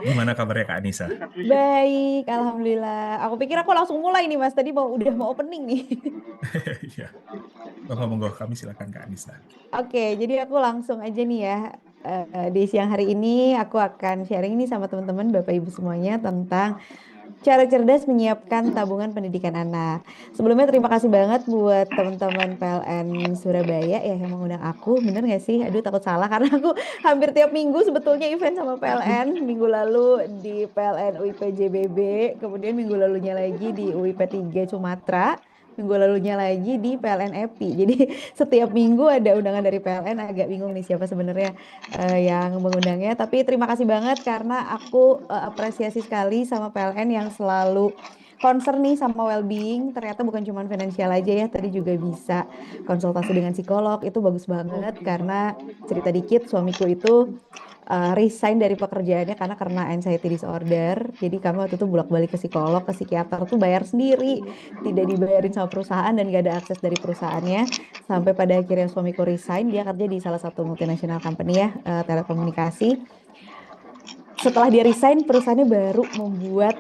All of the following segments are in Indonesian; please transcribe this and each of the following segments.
Gimana kabarnya Kak Anissa? Baik, alhamdulillah. Aku pikir aku langsung mulai nih Mas. Tadi udah mau opening nih. Iya, monggo kami silakan Kak Anissa. Oke, jadi aku langsung aja nih ya. Di siang hari ini aku akan sharing ini sama teman-teman Bapak Ibu semuanya tentang cara cerdas menyiapkan tabungan pendidikan anak. Sebelumnya terima kasih banget buat teman-teman PLN Surabaya ya yang mengundang aku. Bener gak sih? Aduh takut salah karena aku hampir tiap minggu sebetulnya event sama PLN. Minggu lalu di PLN UIP JBB, kemudian minggu lalunya lagi di UIP 3 Sumatera. Minggu lalunya lagi di PLN EPI. Jadi setiap minggu ada undangan dari PLN. Agak bingung nih siapa sebenarnya yang mengundangnya. Tapi terima kasih banget karena aku apresiasi sekali sama PLN yang selalu concern nih sama well-being. Ternyata bukan cuma finansial aja ya, tadi juga bisa konsultasi dengan psikolog. Itu bagus banget karena cerita dikit suamiku itu resign dari pekerjaannya karena anxiety disorder. Jadi kami waktu itu bolak-balik ke psikolog, ke psikiater tuh bayar sendiri, tidak dibayarin sama perusahaan dan gak ada akses dari perusahaannya. Sampai pada akhirnya suamiku resign, dia kerja di salah satu multinational company ya, telekomunikasi. Setelah dia resign, perusahaannya baru membuat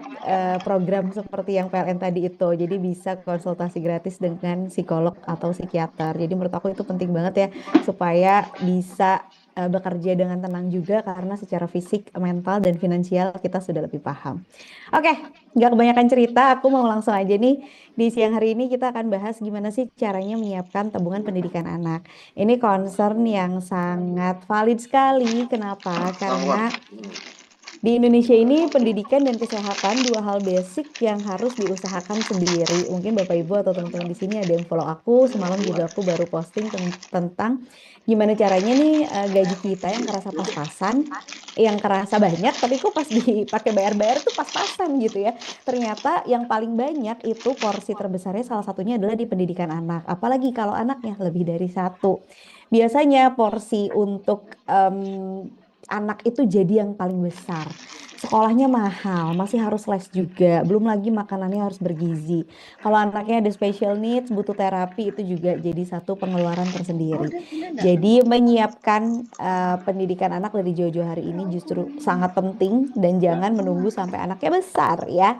program seperti yang PLN tadi itu. Jadi bisa konsultasi gratis dengan psikolog atau psikiater. Jadi menurut aku itu penting banget ya supaya bisa bekerja dengan tenang juga karena secara fisik, mental, dan finansial kita sudah lebih paham. Oke, nggak kebanyakan cerita, aku mau langsung aja nih. Di siang hari ini kita akan bahas gimana sih caranya menyiapkan tabungan pendidikan anak. Ini concern yang sangat valid sekali. Kenapa? Karena di Indonesia ini pendidikan dan kesehatan dua hal basic yang harus diusahakan sendiri. Mungkin Bapak Ibu atau teman-teman di sini ada yang follow aku. Semalam juga aku baru posting tentang gimana caranya nih gaji kita yang kerasa pas-pasan, yang kerasa banyak, tapi kok pas dipakai bayar-bayar tuh pas-pasan gitu ya. Ternyata yang paling banyak itu porsi terbesarnya salah satunya adalah di pendidikan anak. Apalagi kalau anaknya lebih dari satu. Biasanya porsi untuk anak itu jadi yang paling besar. Sekolahnya mahal, masih harus les juga. Belum lagi makanannya harus bergizi. Kalau anaknya ada special needs, butuh terapi, itu juga jadi satu pengeluaran tersendiri. Jadi menyiapkan pendidikan anak dari jauh-jauh hari ini justru sangat penting dan jangan menunggu sampai anaknya besar ya.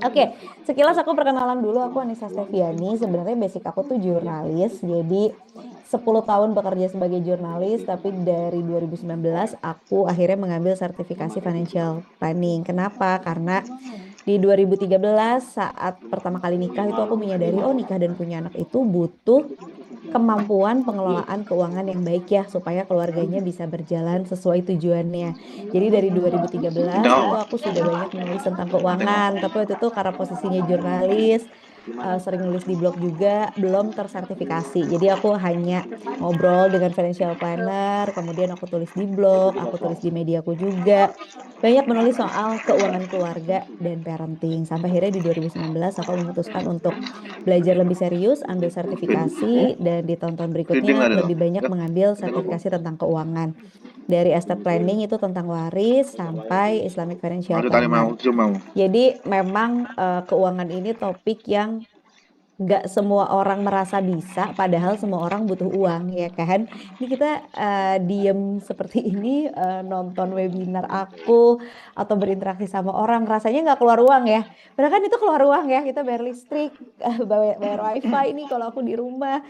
Oke, sekilas aku perkenalan dulu. Aku Anissa Steviani. Sebenarnya basic aku tuh jurnalis. Jadi 10 tahun bekerja sebagai jurnalis, tapi dari 2019 aku akhirnya mengambil sertifikasi financial planning. Kenapa? Karena di 2013 saat pertama kali nikah itu aku menyadari oh nikah dan punya anak itu butuh kemampuan pengelolaan keuangan yang baik ya supaya keluarganya bisa berjalan sesuai tujuannya. Jadi dari 2013 itu aku sudah banyak menulis tentang keuangan, tapi waktu itu karena posisinya jurnalis, sering nulis di blog juga, belum tersertifikasi. Jadi aku hanya ngobrol dengan financial planner, kemudian aku tulis di blog, aku tulis di mediaku juga. Banyak menulis soal keuangan keluarga dan parenting. Sampai akhirnya di 2019 aku memutuskan untuk belajar lebih serius, ambil sertifikasi, dan di tahun-tahun berikutnya lebih banyak mengambil sertifikasi tentang keuangan. Dari estate planning itu tentang waris sampai Islamic Financial Planner. Jadi memang keuangan ini topik yang nggak semua orang merasa bisa, padahal semua orang butuh uang, ya kan? Ini kita diem seperti ini, nonton webinar aku atau berinteraksi sama orang, rasanya nggak keluar uang ya. Padahal kan itu keluar uang ya, kita bayar listrik, bayar wifi ini kalau aku di rumah,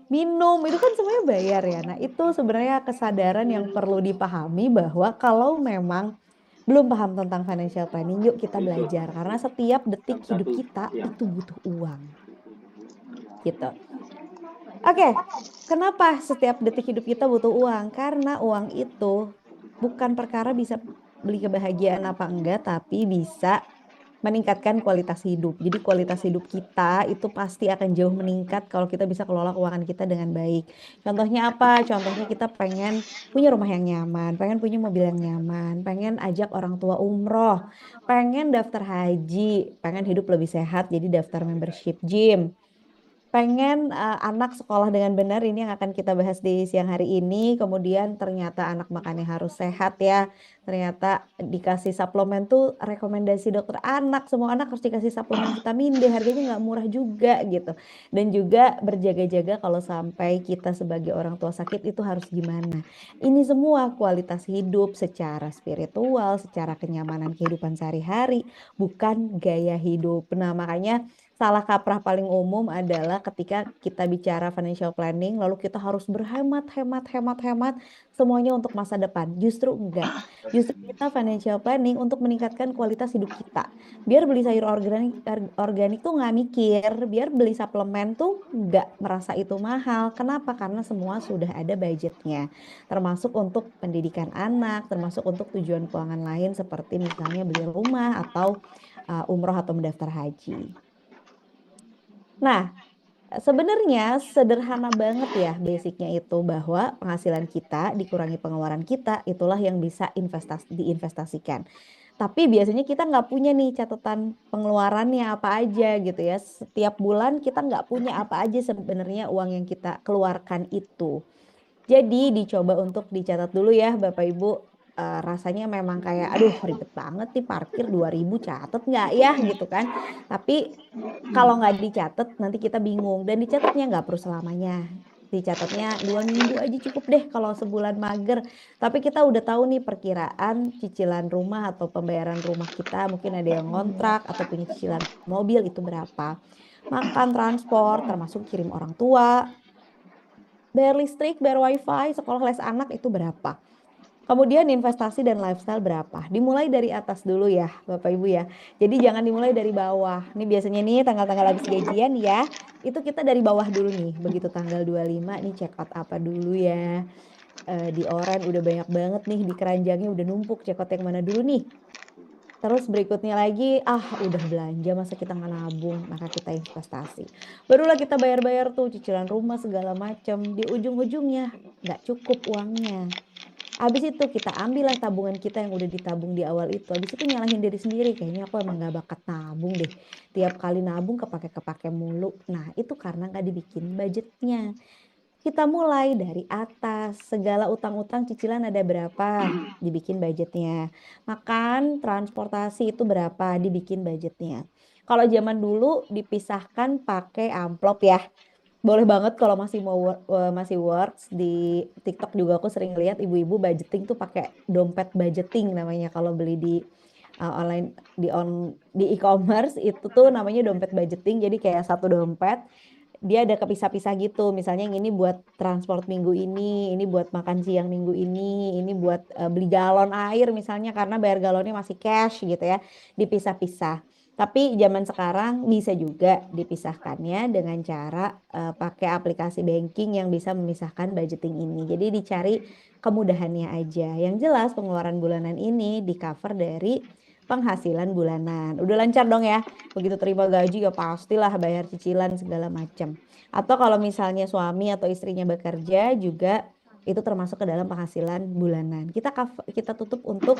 minum, itu kan semuanya bayar ya. Nah itu sebenarnya kesadaran yang perlu dipahami bahwa kalau memang belum paham tentang financial planning, yuk kita belajar. Karena setiap detik hidup kita itu butuh uang gitu. Oke, kenapa setiap detik hidup kita butuh uang? Karena uang itu bukan perkara bisa beli kebahagiaan apa enggak, tapi bisa meningkatkan kualitas hidup. Jadi kualitas hidup kita itu pasti akan jauh meningkat kalau kita bisa kelola keuangan kita dengan baik. Contohnya apa? Contohnya kita pengen punya rumah yang nyaman, pengen punya mobil yang nyaman, pengen ajak orang tua umroh, pengen daftar haji, pengen hidup lebih sehat, jadi daftar membership gym. pengen anak sekolah dengan benar, ini yang akan kita bahas di siang hari ini. Kemudian ternyata anak makannya harus sehat ya. Ternyata dikasih suplemen tuh rekomendasi dokter anak. Semua anak harus dikasih suplemen vitamin D. Harganya nggak murah juga gitu. Dan juga berjaga-jaga kalau sampai kita sebagai orang tua sakit itu harus gimana. Ini semua kualitas hidup secara spiritual, secara kenyamanan kehidupan sehari-hari, bukan gaya hidup. Nah, makanya salah kaprah paling umum adalah ketika kita bicara financial planning, lalu kita harus berhemat, hemat, hemat, hemat, semuanya untuk masa depan. Justru enggak. Justru kita financial planning untuk meningkatkan kualitas hidup kita. Biar beli sayur organik tuh nggak mikir, biar beli suplemen tuh nggak merasa itu mahal. Kenapa? Karena semua sudah ada budgetnya. Termasuk untuk pendidikan anak, termasuk untuk tujuan keuangan lain seperti misalnya beli rumah atau umroh atau mendaftar haji. Nah, sebenarnya sederhana banget ya basicnya itu bahwa penghasilan kita dikurangi pengeluaran kita itulah yang bisa diinvestasikan. Tapi biasanya kita nggak punya nih catatan pengeluarannya apa aja gitu ya. Setiap bulan kita nggak punya apa aja sebenarnya uang yang kita keluarkan itu. Jadi dicoba untuk dicatat dulu ya Bapak Ibu. Rasanya memang kayak aduh ribet banget nih parkir 2.000 catat nggak ya gitu kan. Tapi kalau nggak dicatat nanti kita bingung dan dicatatnya nggak perlu selamanya. Dicatatnya 2 minggu aja cukup deh kalau sebulan mager. Tapi kita udah tahu nih perkiraan cicilan rumah atau pembayaran rumah kita. Mungkin ada yang ngontrak atau punya cicilan mobil itu berapa. Makan, transport, termasuk kirim orang tua, bayar listrik, bayar wifi, sekolah les anak itu berapa. Kemudian investasi dan lifestyle berapa? Dimulai dari atas dulu ya, Bapak Ibu ya. Jadi jangan dimulai dari bawah. Ini biasanya nih tanggal-tanggal habis gajian ya, itu kita dari bawah dulu nih. Begitu tanggal 25 nih check out apa dulu ya. Di oren udah banyak banget nih, di keranjangnya udah numpuk, check out yang mana dulu nih. Terus berikutnya lagi, udah belanja masa kita nggak nabung, maka kita investasi. Barulah kita bayar-bayar tuh cicilan rumah segala macam. Di ujung-ujungnya nggak cukup uangnya. Habis itu kita ambillah tabungan kita yang udah ditabung di awal itu. Habis itu nyalahin diri sendiri. Kayaknya aku emang gak bakat nabung deh. Tiap kali nabung kepake-kepake mulu. Nah itu karena gak dibikin budgetnya. Kita mulai dari atas. Segala utang-utang cicilan ada berapa? Dibikin budgetnya. Makan, transportasi itu berapa? Dibikin budgetnya. Kalau zaman dulu dipisahkan pakai amplop ya. Boleh banget kalau masih mau masih works di TikTok juga aku sering lihat ibu-ibu budgeting tuh pakai dompet budgeting namanya kalau beli di online di e-commerce itu tuh namanya dompet budgeting jadi kayak satu dompet dia ada kepisah-pisah gitu misalnya yang ini buat transport minggu ini buat makan siang minggu ini buat beli galon air misalnya karena bayar galonnya masih cash gitu ya dipisah-pisah. Tapi zaman sekarang bisa juga dipisahkannya dengan cara pakai aplikasi banking yang bisa memisahkan budgeting ini. Jadi dicari kemudahannya aja. Yang jelas pengeluaran bulanan ini di cover dari penghasilan bulanan. Udah lancar dong ya. Begitu terima gaji ya pastilah bayar cicilan segala macam. Atau kalau misalnya suami atau istrinya bekerja juga itu termasuk ke dalam penghasilan bulanan. Kita tutup untuk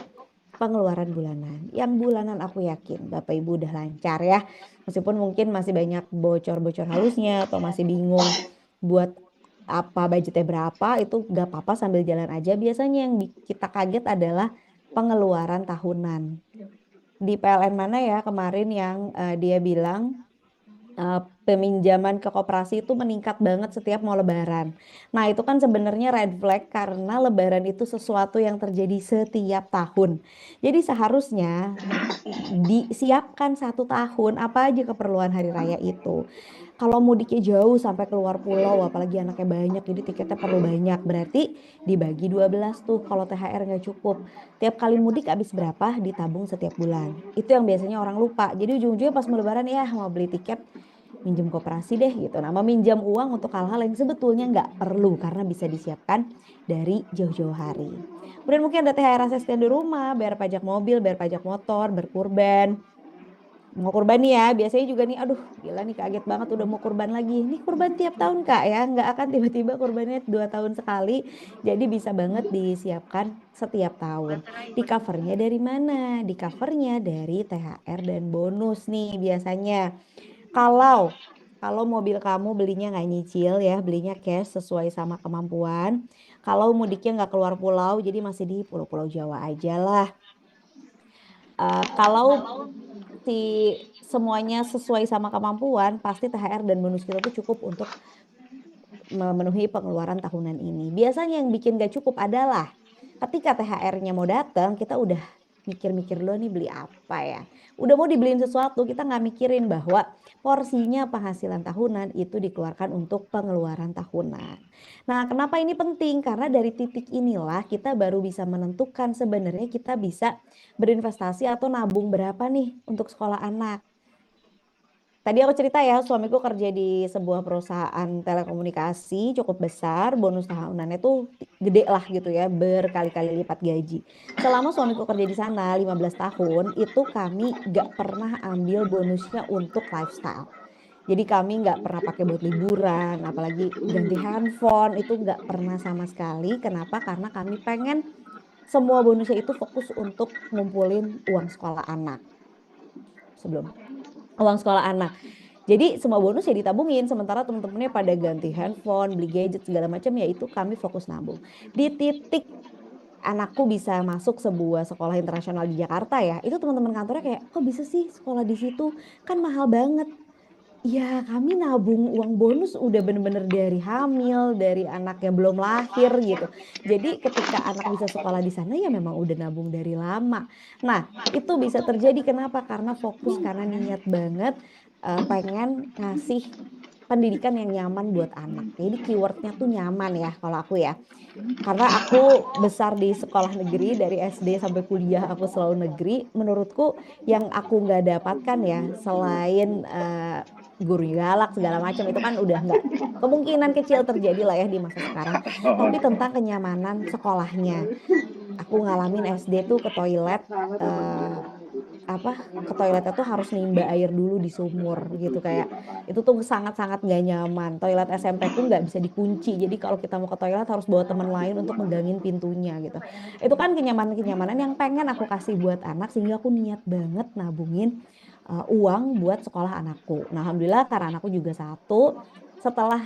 pengeluaran bulanan. Yang bulanan aku yakin Bapak Ibu udah lancar ya. Meskipun mungkin masih banyak bocor-bocor halusnya atau masih bingung buat apa budgetnya berapa itu gak apa-apa sambil jalan aja. Biasanya yang kita kaget adalah pengeluaran tahunan. Di PLN mana ya kemarin yang dia bilang peminjaman ke koperasi itu meningkat banget setiap mau lebaran. Nah, itu kan sebenarnya red flag karena lebaran itu sesuatu yang terjadi setiap tahun. Jadi seharusnya disiapkan 1 tahun apa aja keperluan hari raya itu. Kalau mudiknya jauh sampai keluar pulau, apalagi anaknya banyak, jadi tiketnya perlu banyak. Berarti dibagi 12 tuh kalau THR nggak cukup. Tiap kali mudik habis berapa ditabung setiap bulan. Itu yang biasanya orang lupa. Jadi ujung-ujungnya pas mau lebaran ya mau beli tiket minjem koperasi deh gitu. Nah, meminjam uang untuk hal-hal yang sebetulnya nggak perlu karena bisa disiapkan dari jauh-jauh hari. Kemudian mungkin ada THR asisten di rumah, bayar pajak mobil, bayar pajak motor, berkurban. Mau kurban nih ya, biasanya juga nih, aduh gila nih kaget banget udah mau kurban lagi. Nih kurban tiap tahun Kak ya, nggak akan tiba-tiba kurbannya 2 tahun sekali. Jadi bisa banget disiapkan setiap tahun. Di covernya dari mana? Di covernya dari THR dan bonus nih biasanya. Kalau Kalau mobil kamu belinya nggak nyicil ya, belinya cash sesuai sama kemampuan. Kalau mudiknya nggak keluar pulau, jadi masih di Pulau-Pulau Jawa aja lah. Kalau si semuanya sesuai sama kemampuan, pasti THR dan bonus kita tuh cukup untuk memenuhi pengeluaran tahunan ini. Biasanya yang bikin gak cukup adalah ketika THR-nya mau datang, kita udah mikir-mikir dulu nih beli apa ya. Udah mau dibeliin sesuatu, kita nggak mikirin bahwa porsinya penghasilan tahunan itu dikeluarkan untuk pengeluaran tahunan. Nah, kenapa ini penting? Karena dari titik inilah kita baru bisa menentukan sebenarnya kita bisa berinvestasi atau nabung berapa nih untuk sekolah anak. Tadi aku cerita ya, suamiku kerja di sebuah perusahaan telekomunikasi cukup besar, bonus tahunannya tuh gede lah gitu ya, berkali-kali lipat gaji. Selama suamiku kerja di sana 15 tahun, itu kami gak pernah ambil bonusnya untuk lifestyle. Jadi kami nggak pernah pakai buat liburan, apalagi ganti handphone, itu nggak pernah sama sekali. Kenapa? Karena kami pengen semua bonusnya itu fokus untuk ngumpulin uang sekolah anak. Sebelum uang sekolah anak. Jadi semua bonus ya ditabungin, sementara teman-temannya pada ganti handphone, beli gadget segala macam ya itu kami fokus nabung. Di titik anakku bisa masuk sebuah sekolah internasional di Jakarta ya, itu teman-teman kantornya kayak kok bisa sih sekolah di situ kan mahal banget. Ya kami nabung uang bonus udah bener-bener dari hamil, dari anak yang belum lahir gitu. Jadi ketika anak bisa sekolah di sana ya memang udah nabung dari lama. Nah itu bisa terjadi kenapa? Karena fokus, karena niat banget pengen ngasih pendidikan yang nyaman buat anak. Jadi keywordnya tuh nyaman ya kalau aku ya. Karena aku besar di sekolah negeri dari SD sampai kuliah aku selalu negeri. Menurutku yang aku nggak dapatkan ya selain guru galak segala macam itu kan udah nggak kemungkinan kecil terjadi lah ya di masa sekarang. Tapi tentang kenyamanan sekolahnya. Aku ngalamin SD tuh ke toilet eh, apa ke toiletnya tuh harus nimba air dulu di sumur gitu kayak itu tuh sangat-sangat gak nyaman. Toilet SMP ku nggak bisa dikunci, jadi kalau kita mau ke toilet harus bawa teman lain untuk megangin pintunya gitu. Itu kan kenyamanan-kenyamanan yang pengen aku kasih buat anak sehingga aku niat banget nabungin uang buat sekolah anakku. Nah, alhamdulillah karena anakku juga satu setelah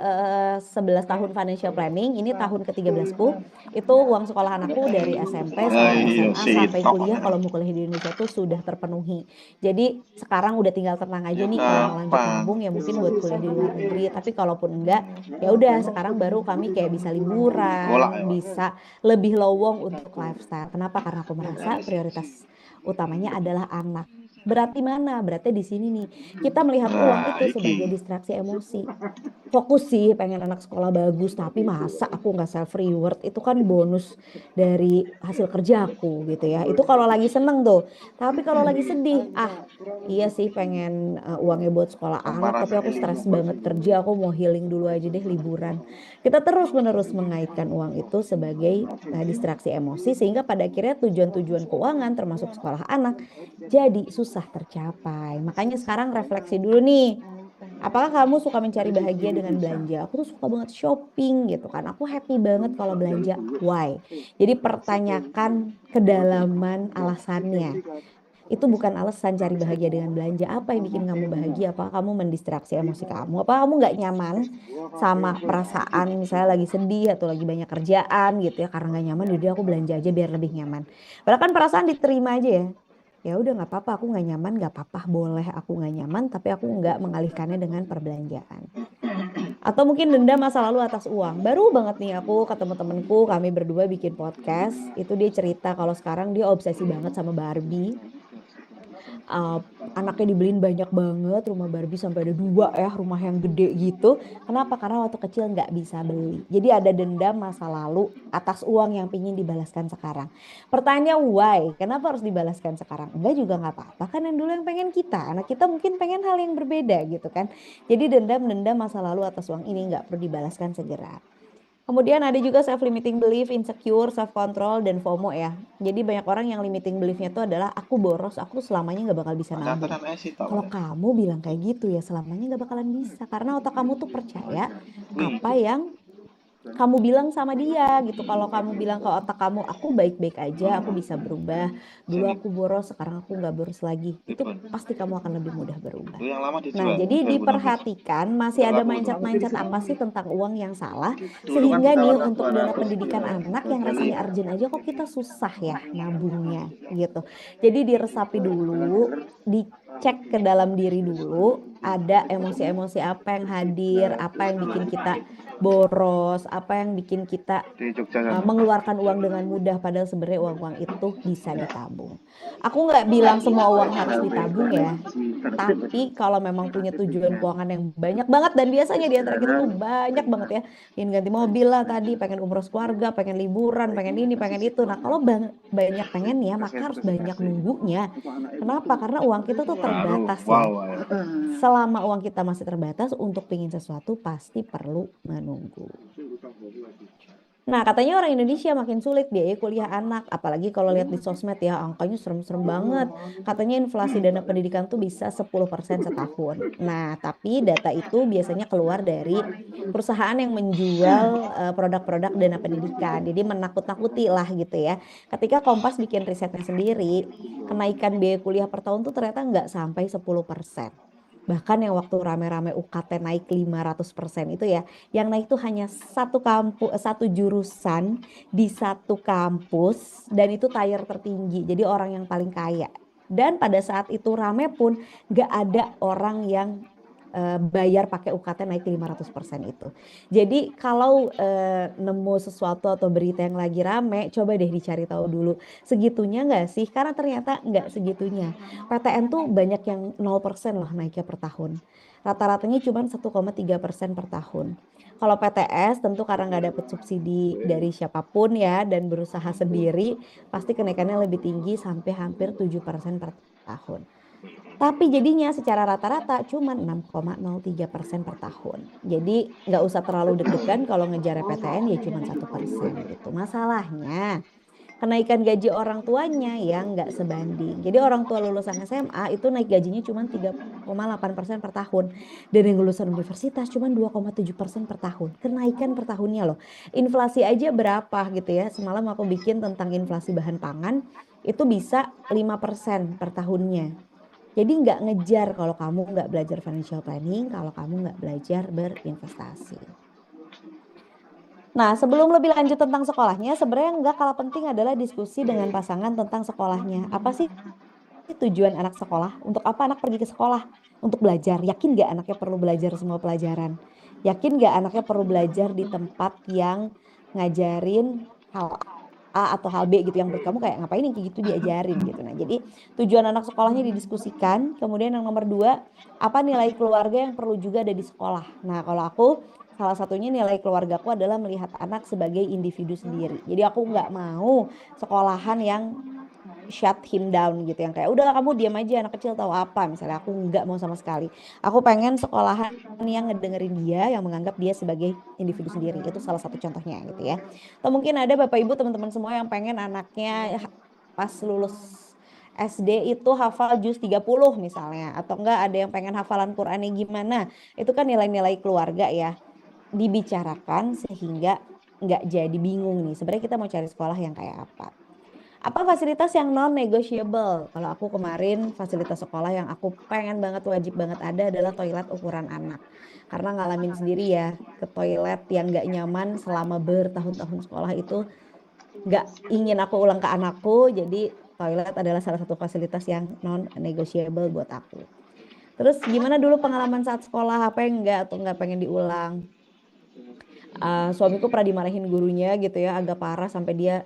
11 tahun financial planning, ini tahun ke-13ku, itu uang sekolah anakku dari SMP sampai Ayo SMA sampai sitok. kuliah kalau mau kuliah di Indonesia tuh sudah terpenuhi. Jadi sekarang udah tinggal tenang aja Ya nih kalau mau lanjut kapan? nabung ya mungkin buat kuliah di luar negeri. Tapi kalaupun enggak, ya udah sekarang baru kami kayak bisa Golak liburan, ya, Pak. bisa lebih lowong untuk lifestyle. Kenapa? Karena aku merasa prioritas utamanya adalah anak. Berarti mana? Berarti di sini nih. Kita melihat uang Nah, itu iki. sebagai distraksi emosi. Fokus sih pengen anak sekolah bagus, tapi masa aku nggak self reward, itu kan bonus dari hasil kerjaku gitu ya. Itu kalau lagi seneng tuh. Tapi kalau lagi sedih, iya sih pengen uangnya buat sekolah anak, Tamparan tapi aku ini. stres banget kerja, aku mau healing dulu aja deh liburan. Kita terus-menerus mengaitkan uang itu sebagai distraksi emosi sehingga pada akhirnya tujuan-tujuan keuangan termasuk sekolah anak jadi susah tercapai. Makanya sekarang refleksi dulu nih. Apakah kamu suka mencari bahagia dengan belanja? Aku tuh suka banget shopping gitu kan. Aku happy banget kalau belanja. Why? Jadi pertanyakan kedalaman alasannya. Itu bukan alasan cari bahagia dengan belanja. Apa yang bikin kamu bahagia? Apa kamu mendistraksi emosi kamu? Apa kamu nggak nyaman sama perasaan misalnya lagi sedih atau lagi banyak kerjaan gitu ya? Karena nggak nyaman, jadi aku belanja aja biar lebih nyaman. Padahal kan perasaan diterima aja ya. Ya udah nggak apa-apa, aku nggak nyaman, nggak apa-apa, boleh aku nggak nyaman, tapi aku nggak mengalihkannya dengan perbelanjaan. Atau mungkin dendam masa lalu atas uang. Baru banget nih aku ketemu temenku, kami berdua bikin podcast. Itu dia cerita kalau sekarang dia obsesi banget sama Barbie. uh, Anaknya dibeliin banyak banget rumah Barbie sampai ada dua ya rumah yang gede gitu. Kenapa? Karena waktu kecil nggak bisa beli. Jadi ada dendam masa lalu atas uang yang pingin dibalaskan sekarang. Pertanyaannya why? Kenapa harus dibalaskan sekarang? Enggak juga nggak apa-apa kan yang dulu yang pengen kita. Anak kita mungkin pengen hal yang berbeda gitu kan. Jadi dendam-dendam masa lalu atas uang ini nggak perlu dibalaskan segera. Kemudian ada juga self limiting belief, insecure, self control dan FOMO ya. Jadi banyak orang yang limiting beliefnya itu adalah aku boros, aku selamanya nggak bakal bisa nabung. Catatan sitok. Kalau kamu bilang kayak gitu ya selamanya nggak bakalan bisa karena otak kamu tuh percaya Nih, apa yang kamu bilang sama dia gitu. Kalau kamu bilang ke otak kamu, aku baik-baik aja, aku bisa berubah. Dulu aku boros, sekarang aku nggak boros lagi. Itu pasti kamu akan lebih mudah berubah. Itu yang lama Nah, dijual jadi 2016. diperhatikan masih Udah ada laku itu. mindset-mindset apa sih tentang uang yang salah. Dulu kan Sehingga nih ditawar untuk dana 200 pendidikan anak yang beli. rasanya urgent aja kok kita susah ya nabungnya gitu. Jadi diresapi dulu, dicek ke dalam diri dulu, ada emosi-emosi apa yang hadir, apa yang bikin kita boros, apa yang bikin kita Di Jogja sana. mengeluarkan uang dengan mudah padahal sebenarnya uang-uang itu bisa ditabung. Aku nggak bilang semua uang harus ditabung ya, tapi kalau memang punya tujuan keuangan yang banyak banget dan biasanya di antara kita tuh banyak banget ya, ingin ganti mobil lah tadi, pengen umroh keluarga, pengen liburan, pengen ini, pengen itu. Nah, kalau banyak pengen ya, maka harus banyak nunggunya. Kenapa? Karena uang kita tuh Baru terbatas ya. wow. Selama uang kita masih terbatas, untuk pingin sesuatu pasti perlu menunggu. Nah, katanya orang Indonesia makin sulit biaya kuliah anak, apalagi kalau lihat di sosmed ya, angkanya serem-serem banget. Katanya inflasi dana pendidikan tuh bisa 10% setahun. Nah, tapi data itu biasanya keluar dari perusahaan yang menjual produk-produk dana pendidikan. Jadi menakut-nakuti lah gitu ya. Ketika Kompas bikin risetnya sendiri, kenaikan biaya kuliah per tahun tuh ternyata nggak sampai 10%. Bahkan yang waktu rame-rame UKT naik 500% itu ya, yang naik itu hanya satu kampus, satu jurusan di satu kampus dan itu tier tertinggi. Jadi orang yang paling kaya. Dan pada saat itu rame pun gak ada orang yang bayar pakai UKT naik 500% itu. Jadi kalau nemu sesuatu atau berita yang lagi rame, coba deh dicari tahu dulu. Segitunya nggak sih? Karena ternyata nggak segitunya. PTN tuh banyak yang 0% loh naiknya per tahun. Rata-ratanya cuma 1,3% per tahun. Kalau PTS tentu karena nggak dapet subsidi dari siapapun ya dan berusaha sendiri, pasti kenaikannya lebih tinggi sampai hampir 7% per tahun. Tapi jadinya secara rata-rata cuma 6,03% per tahun. Jadi nggak usah terlalu deg-degan kalau ngejar PTN ya cuma 1% gitu. Masalahnya kenaikan gaji orang tuanya yang nggak sebanding. Jadi orang tua lulusan SMA itu naik gajinya cuma 3,8% per tahun. Dan yang lulusan universitas cuma 2,7% per tahun. Kenaikan per tahunnya loh. Inflasi aja berapa gitu ya. Semalam aku bikin tentang inflasi bahan pangan itu bisa 5% per tahunnya. Jadi nggak ngejar kalau kamu nggak belajar financial planning, kalau kamu nggak belajar berinvestasi. Nah, sebelum lebih lanjut tentang sekolahnya, sebenarnya nggak kalah penting adalah diskusi dengan pasangan tentang sekolahnya. Apa sih tujuan anak sekolah? Untuk apa anak pergi ke sekolah? Untuk belajar. Yakin nggak anaknya perlu belajar semua pelajaran? Yakin nggak anaknya perlu belajar di tempat yang ngajarin hal A atau hal B gitu yang menurut kamu kayak ngapain yang kayak gitu diajarin gitu. Nah, jadi tujuan anak sekolahnya didiskusikan. Kemudian yang nomor dua, apa nilai keluarga yang perlu juga ada di sekolah. Nah, kalau aku salah satunya nilai keluargaku adalah melihat anak sebagai individu sendiri. Jadi aku nggak mau sekolahan yang shut him down gitu yang kayak udah kamu diam aja anak kecil tahu apa misalnya aku nggak mau sama sekali. Aku pengen sekolahan yang ngedengerin dia yang menganggap dia sebagai individu sendiri. Itu salah satu contohnya gitu ya. Atau mungkin ada Bapak Ibu teman-teman semua yang pengen anaknya pas lulus SD itu hafal juz 30 misalnya atau enggak ada yang pengen hafalan Qur'annya gimana. Itu kan nilai-nilai keluarga ya dibicarakan sehingga nggak jadi bingung nih. Sebenarnya kita mau cari sekolah yang kayak apa. Apa fasilitas yang non-negotiable? Kalau aku kemarin fasilitas sekolah yang aku pengen banget wajib banget ada adalah toilet ukuran anak. Karena ngalamin sendiri ya ke toilet yang nggak nyaman selama bertahun-tahun sekolah itu nggak ingin aku ulang ke anakku. Jadi toilet adalah salah satu fasilitas yang non-negotiable buat aku. Terus gimana dulu pengalaman saat sekolah apa yang nggak atau nggak pengen diulang? Suamiku pernah dimarahin gurunya gitu ya agak parah sampai dia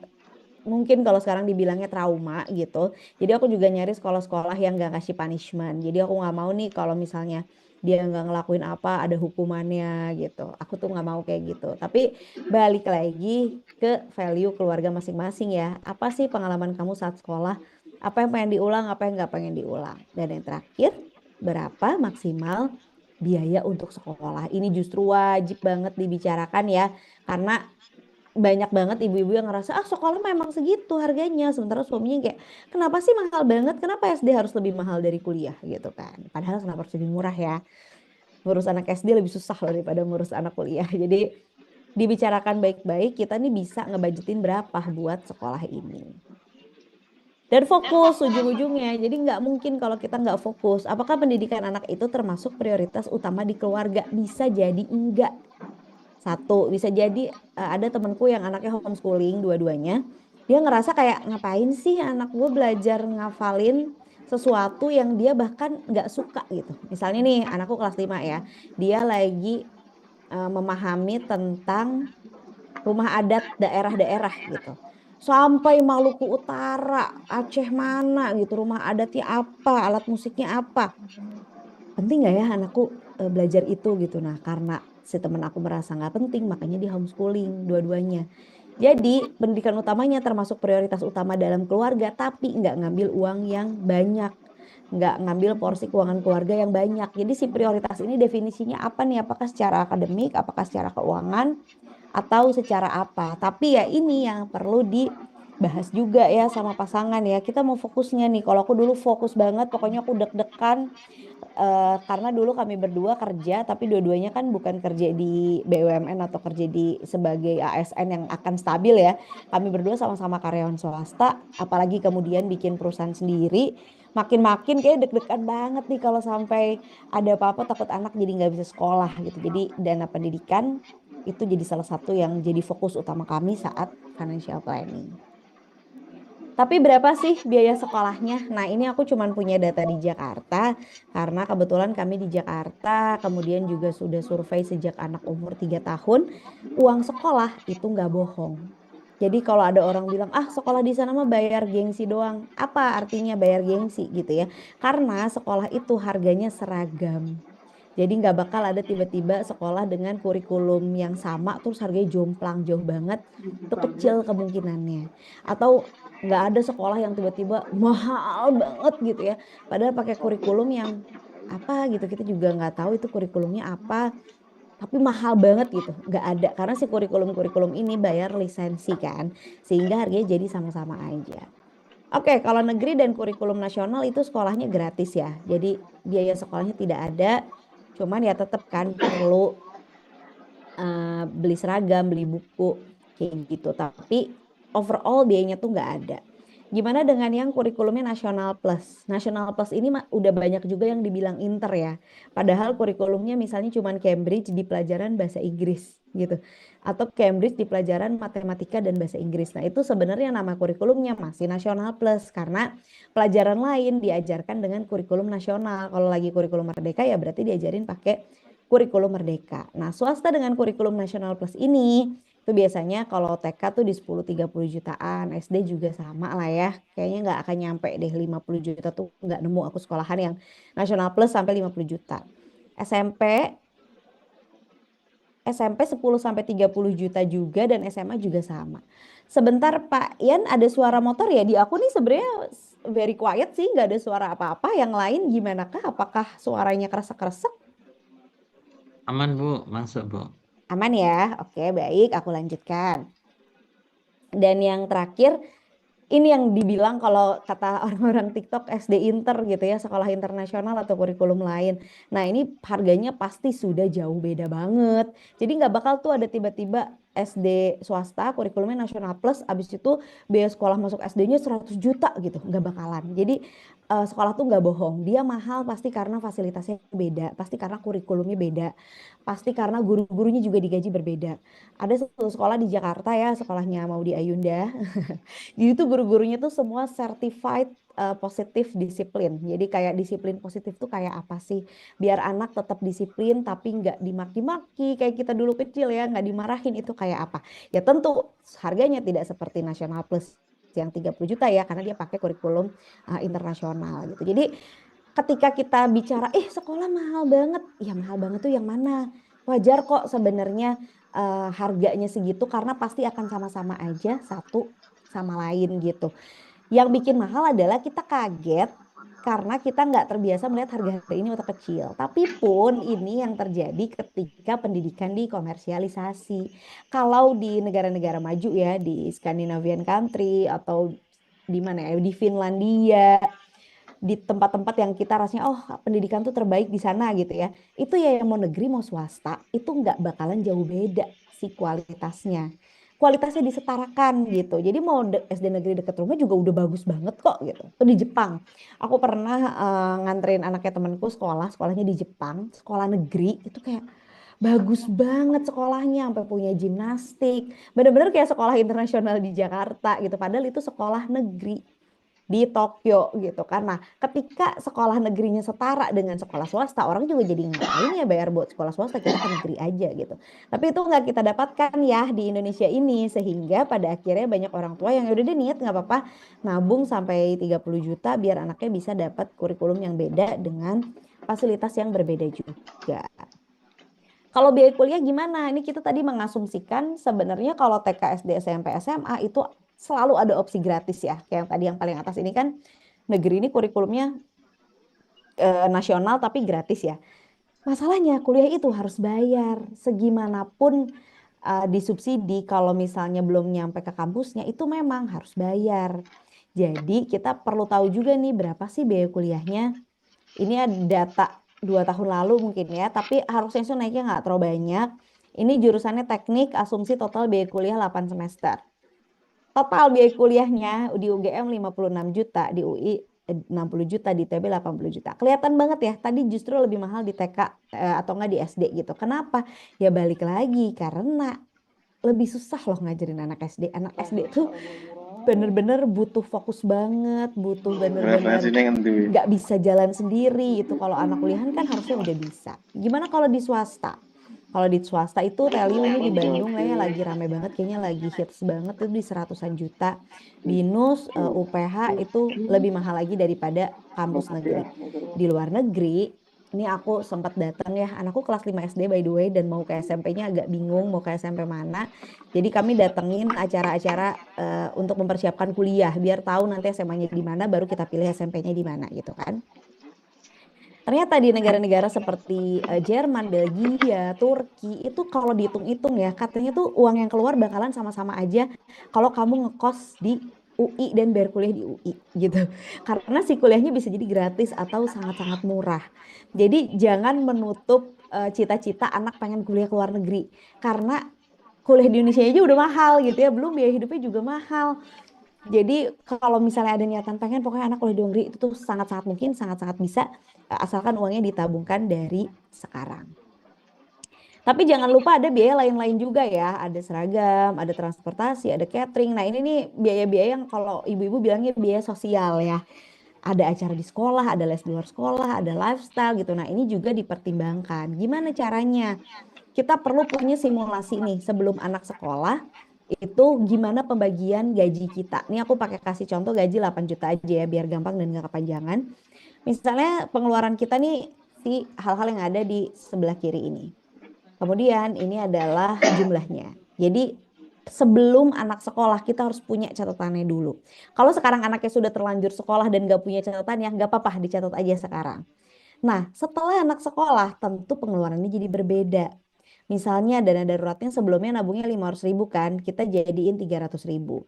mungkin kalau sekarang dibilangnya trauma gitu. Jadi aku juga nyari sekolah-sekolah yang gak kasih punishment. Jadi aku nggak mau nih kalau misalnya dia nggak ngelakuin apa ada hukumannya gitu. Aku tuh nggak mau kayak gitu. Tapi balik lagi ke value keluarga masing-masing ya. Apa sih pengalaman kamu saat sekolah? Apa yang pengen diulang, apa yang nggak pengen diulang? Dan yang terakhir, berapa maksimal biaya untuk sekolah? Ini justru wajib banget dibicarakan ya. Karena banyak banget ibu-ibu yang ngerasa sekolah memang segitu harganya sementara suaminya kayak kenapa sih mahal banget kenapa SD harus lebih mahal dari kuliah gitu kan padahal kenapa harus lebih murah ya ngurus anak SD lebih susah loh daripada ngurus anak kuliah jadi dibicarakan baik-baik, kita nih bisa ngebudgetin berapa buat sekolah ini. Dan fokus ujung-ujungnya, jadi nggak mungkin kalau kita nggak fokus. Apakah pendidikan anak itu termasuk prioritas utama di keluarga? Bisa jadi enggak. Satu, bisa jadi ada temanku yang anaknya homeschooling dua-duanya. Dia ngerasa kayak ngapain sih anak gue belajar ngafalin sesuatu yang dia bahkan nggak suka gitu. Misalnya nih anakku kelas 5 ya, dia lagi memahami tentang rumah adat daerah-daerah gitu. Sampai Maluku Utara, Aceh mana gitu, rumah adatnya apa, alat musiknya apa. Penting nggak ya anakku belajar itu gitu. Nah karena si temen aku merasa nggak penting, makanya di homeschooling dua-duanya. Jadi pendidikan utamanya termasuk prioritas utama dalam keluarga, tapi nggak ngambil uang yang banyak. Nggak ngambil porsi keuangan keluarga yang banyak. Jadi si prioritas ini definisinya apa nih? Apakah secara akademik, apakah secara keuangan, atau secara apa. Tapi ya ini yang perlu dibahas juga ya sama pasangan ya. Kita mau fokusnya nih. Kalau aku dulu fokus banget, pokoknya aku deg-degan karena dulu kami berdua kerja, tapi dua-duanya kan bukan kerja di BUMN atau kerja di sebagai ASN yang akan stabil ya. Kami berdua sama-sama karyawan swasta, apalagi kemudian bikin perusahaan sendiri. Makin-makin kayak deg-degan banget nih kalau sampai ada apa-apa takut anak jadi nggak bisa sekolah gitu. Jadi dana pendidikan itu jadi salah satu yang jadi fokus utama kami saat financial planning. Tapi berapa sih biaya sekolahnya? Nah, ini aku cuman punya data di Jakarta karena kebetulan kami di Jakarta, kemudian juga sudah survei sejak anak umur 3 tahun. Uang sekolah itu nggak bohong. Jadi kalau ada orang bilang, ah sekolah di sana mah bayar gengsi doang. Apa artinya bayar gengsi gitu ya? Karena sekolah itu harganya seragam. Jadi nggak bakal ada tiba-tiba sekolah dengan kurikulum yang sama terus harganya jomplang jauh banget. Itu kecil kemungkinannya. Atau nggak ada sekolah yang tiba-tiba mahal banget gitu ya. Padahal pakai kurikulum yang apa gitu. Kita juga nggak tahu itu kurikulumnya apa. Tapi mahal banget gitu. Nggak ada. Karena si kurikulum-kurikulum ini bayar lisensi kan. Sehingga harganya jadi sama-sama aja. Oke, kalau negeri dan kurikulum nasional itu sekolahnya gratis ya. Jadi biaya sekolahnya tidak ada. Cuman ya tetap kan perlu beli seragam, beli buku kayak gitu. Tapi overall biayanya tuh nggak ada. Gimana dengan yang kurikulumnya Nasional Plus? Nasional Plus ini udah banyak juga yang dibilang inter ya. Padahal kurikulumnya misalnya cuma Cambridge di pelajaran bahasa Inggris gitu. Atau Cambridge di pelajaran matematika dan bahasa Inggris. Nah itu sebenarnya nama kurikulumnya masih Nasional Plus. Karena pelajaran lain diajarkan dengan kurikulum nasional. Kalau lagi kurikulum Merdeka ya berarti diajarin pakai kurikulum Merdeka. Nah, swasta dengan kurikulum Nasional Plus ini itu biasanya kalau TK tuh di 10-30 jutaan, SD juga sama lah ya. Kayaknya nggak akan nyampe deh 50 juta tuh nggak nemu aku sekolahan yang Nasional Plus sampai 50 juta. SMP SMP 10 sampai 30 juta juga dan SMA juga sama. Sebentar Pak Ian ada suara motor ya di aku nih sebenarnya very quiet sih nggak ada suara apa-apa. Yang lain gimana kah? Apakah suaranya keresek-keresek? Aman Bu, masuk Bu. Aman ya? Oke, baik, aku lanjutkan. Dan yang terakhir, ini yang dibilang kalau kata orang-orang TikTok SD Inter gitu ya, sekolah internasional atau kurikulum lain. Nah ini harganya pasti sudah jauh beda banget. Jadi nggak bakal tuh ada tiba-tiba SD swasta kurikulumnya nasional plus, abis itu biaya sekolah masuk SD-nya 100 juta gitu, nggak bakalan. Jadi sekolah tuh nggak bohong, dia mahal pasti karena fasilitasnya beda, pasti karena kurikulumnya beda, pasti karena guru-gurunya juga digaji berbeda. Ada satu sekolah di Jakarta ya, sekolahnya Maudy Ayunda. Jadi tuh guru-gurunya tuh semua certified positif disiplin. Jadi kayak disiplin positif tuh kayak apa sih? Biar anak tetap disiplin tapi nggak dimaki-maki kayak kita dulu kecil ya, nggak dimarahin itu kayak apa? Ya tentu harganya tidak seperti Nasional Plus yang 30 juta ya karena dia pakai kurikulum internasional gitu. Jadi ketika kita bicara sekolah mahal banget, ya mahal banget tuh yang mana? Wajar kok sebenarnya harganya segitu karena pasti akan sama-sama aja satu sama lain gitu. Yang bikin mahal adalah kita kaget karena kita nggak terbiasa melihat harga ini waktu kecil. Tapi pun ini yang terjadi ketika pendidikan dikomersialisasi. Kalau di negara-negara maju ya, di Scandinavian country atau di mana ya, di Finlandia, di tempat-tempat yang kita rasanya pendidikan tuh terbaik di sana gitu ya. Itu ya yang mau negeri mau swasta itu nggak bakalan jauh beda si kualitasnya. Kualitasnya disetarakan gitu. Jadi mau SD negeri dekat rumah juga udah bagus banget kok gitu. Itu di Jepang. Aku pernah nganterin anaknya temanku sekolahnya di Jepang, sekolah negeri itu kayak bagus banget sekolahnya, sampai punya gimnastik. Bener-bener kayak sekolah internasional di Jakarta gitu. Padahal itu sekolah negeri di Tokyo gitu kan. Nah, ketika sekolah negerinya setara dengan sekolah swasta, orang juga jadi ngapain ya bayar buat sekolah swasta, kita ke negeri aja gitu. Tapi itu nggak kita dapatkan ya di Indonesia ini, sehingga pada akhirnya banyak orang tua yang udah deh niat nggak apa-apa nabung sampai 30 juta biar anaknya bisa dapat kurikulum yang beda dengan fasilitas yang berbeda juga. Kalau biaya kuliah gimana? Ini kita tadi mengasumsikan sebenarnya kalau TK, SD, SMP, SMA itu selalu ada opsi gratis ya. Kayak yang tadi yang paling atas ini kan negeri ini kurikulumnya nasional tapi gratis ya. Masalahnya kuliah itu harus bayar. Segimanapun disubsidi kalau misalnya belum nyampe ke kampusnya itu memang harus bayar. Jadi kita perlu tahu juga nih berapa sih biaya kuliahnya. Ini ada data 2 tahun lalu mungkin ya, tapi harusnya itu naiknya nggak terlalu banyak. Ini jurusannya teknik, asumsi total biaya kuliah 8 semester. Total biaya kuliahnya di UGM 56 juta, di UI 60 juta, di ITB 80 juta. Kelihatan banget ya, tadi justru lebih mahal di TK atau enggak di SD gitu. Kenapa? Ya balik lagi, karena lebih susah loh ngajarin anak SD. Anak SD tuh bener-bener butuh fokus banget, butuh bener-bener nggak bisa jalan sendiri gitu. Kalau anak kuliahan kan harusnya udah bisa. Gimana kalau di swasta? Kalau di swasta itu tell you ini di Bandung kayaknya lagi rame banget, kayaknya lagi hits banget itu di 100-an juta. Binus, UPH itu lebih mahal lagi daripada kampus negeri. Di luar negeri, ini aku sempat datang ya, anakku kelas 5 SD by the way dan mau ke SMP-nya agak bingung mau ke SMP mana. Jadi kami datengin acara-acara untuk mempersiapkan kuliah biar tahu nanti SMA-nya di mana baru kita pilih SMP-nya di mana gitu kan. Ternyata di negara-negara seperti Jerman, Belgia, Turki itu kalau dihitung-hitung ya katanya tuh uang yang keluar bakalan sama-sama aja kalau kamu ngekos di UI dan bayar kuliah di UI gitu. Karena si kuliahnya bisa jadi gratis atau sangat-sangat murah. Jadi jangan menutup cita-cita anak pengen kuliah ke luar negeri. Karena kuliah di Indonesia aja udah mahal gitu ya, belum biaya hidupnya juga mahal. Jadi kalau misalnya ada niatan pengen pokoknya anak kuliah di luar negeri itu tuh sangat-sangat mungkin, sangat-sangat bisa asalkan uangnya ditabungkan dari sekarang. Tapi jangan lupa ada biaya lain-lain juga ya, ada seragam, ada transportasi, ada catering. Nah ini nih biaya-biaya yang kalau ibu-ibu bilangnya biaya sosial ya. Ada acara di sekolah, ada les di luar sekolah, ada lifestyle gitu. Nah ini juga dipertimbangkan. Gimana caranya? Kita perlu punya simulasi nih sebelum anak sekolah itu gimana pembagian gaji kita. Ini aku pakai kasih contoh gaji 8 juta aja ya biar gampang dan gak kepanjangan. Misalnya pengeluaran kita nih si hal-hal yang ada di sebelah kiri ini. Kemudian ini adalah jumlahnya. Jadi sebelum anak sekolah kita harus punya catatannya dulu. Kalau sekarang anaknya sudah terlanjur sekolah dan gak punya catatan ya gak apa-apa dicatat aja sekarang. Nah setelah anak sekolah tentu pengeluarannya jadi berbeda. Misalnya dana daruratnya sebelumnya nabungnya 500.000 kan, kita jadiin 300.000.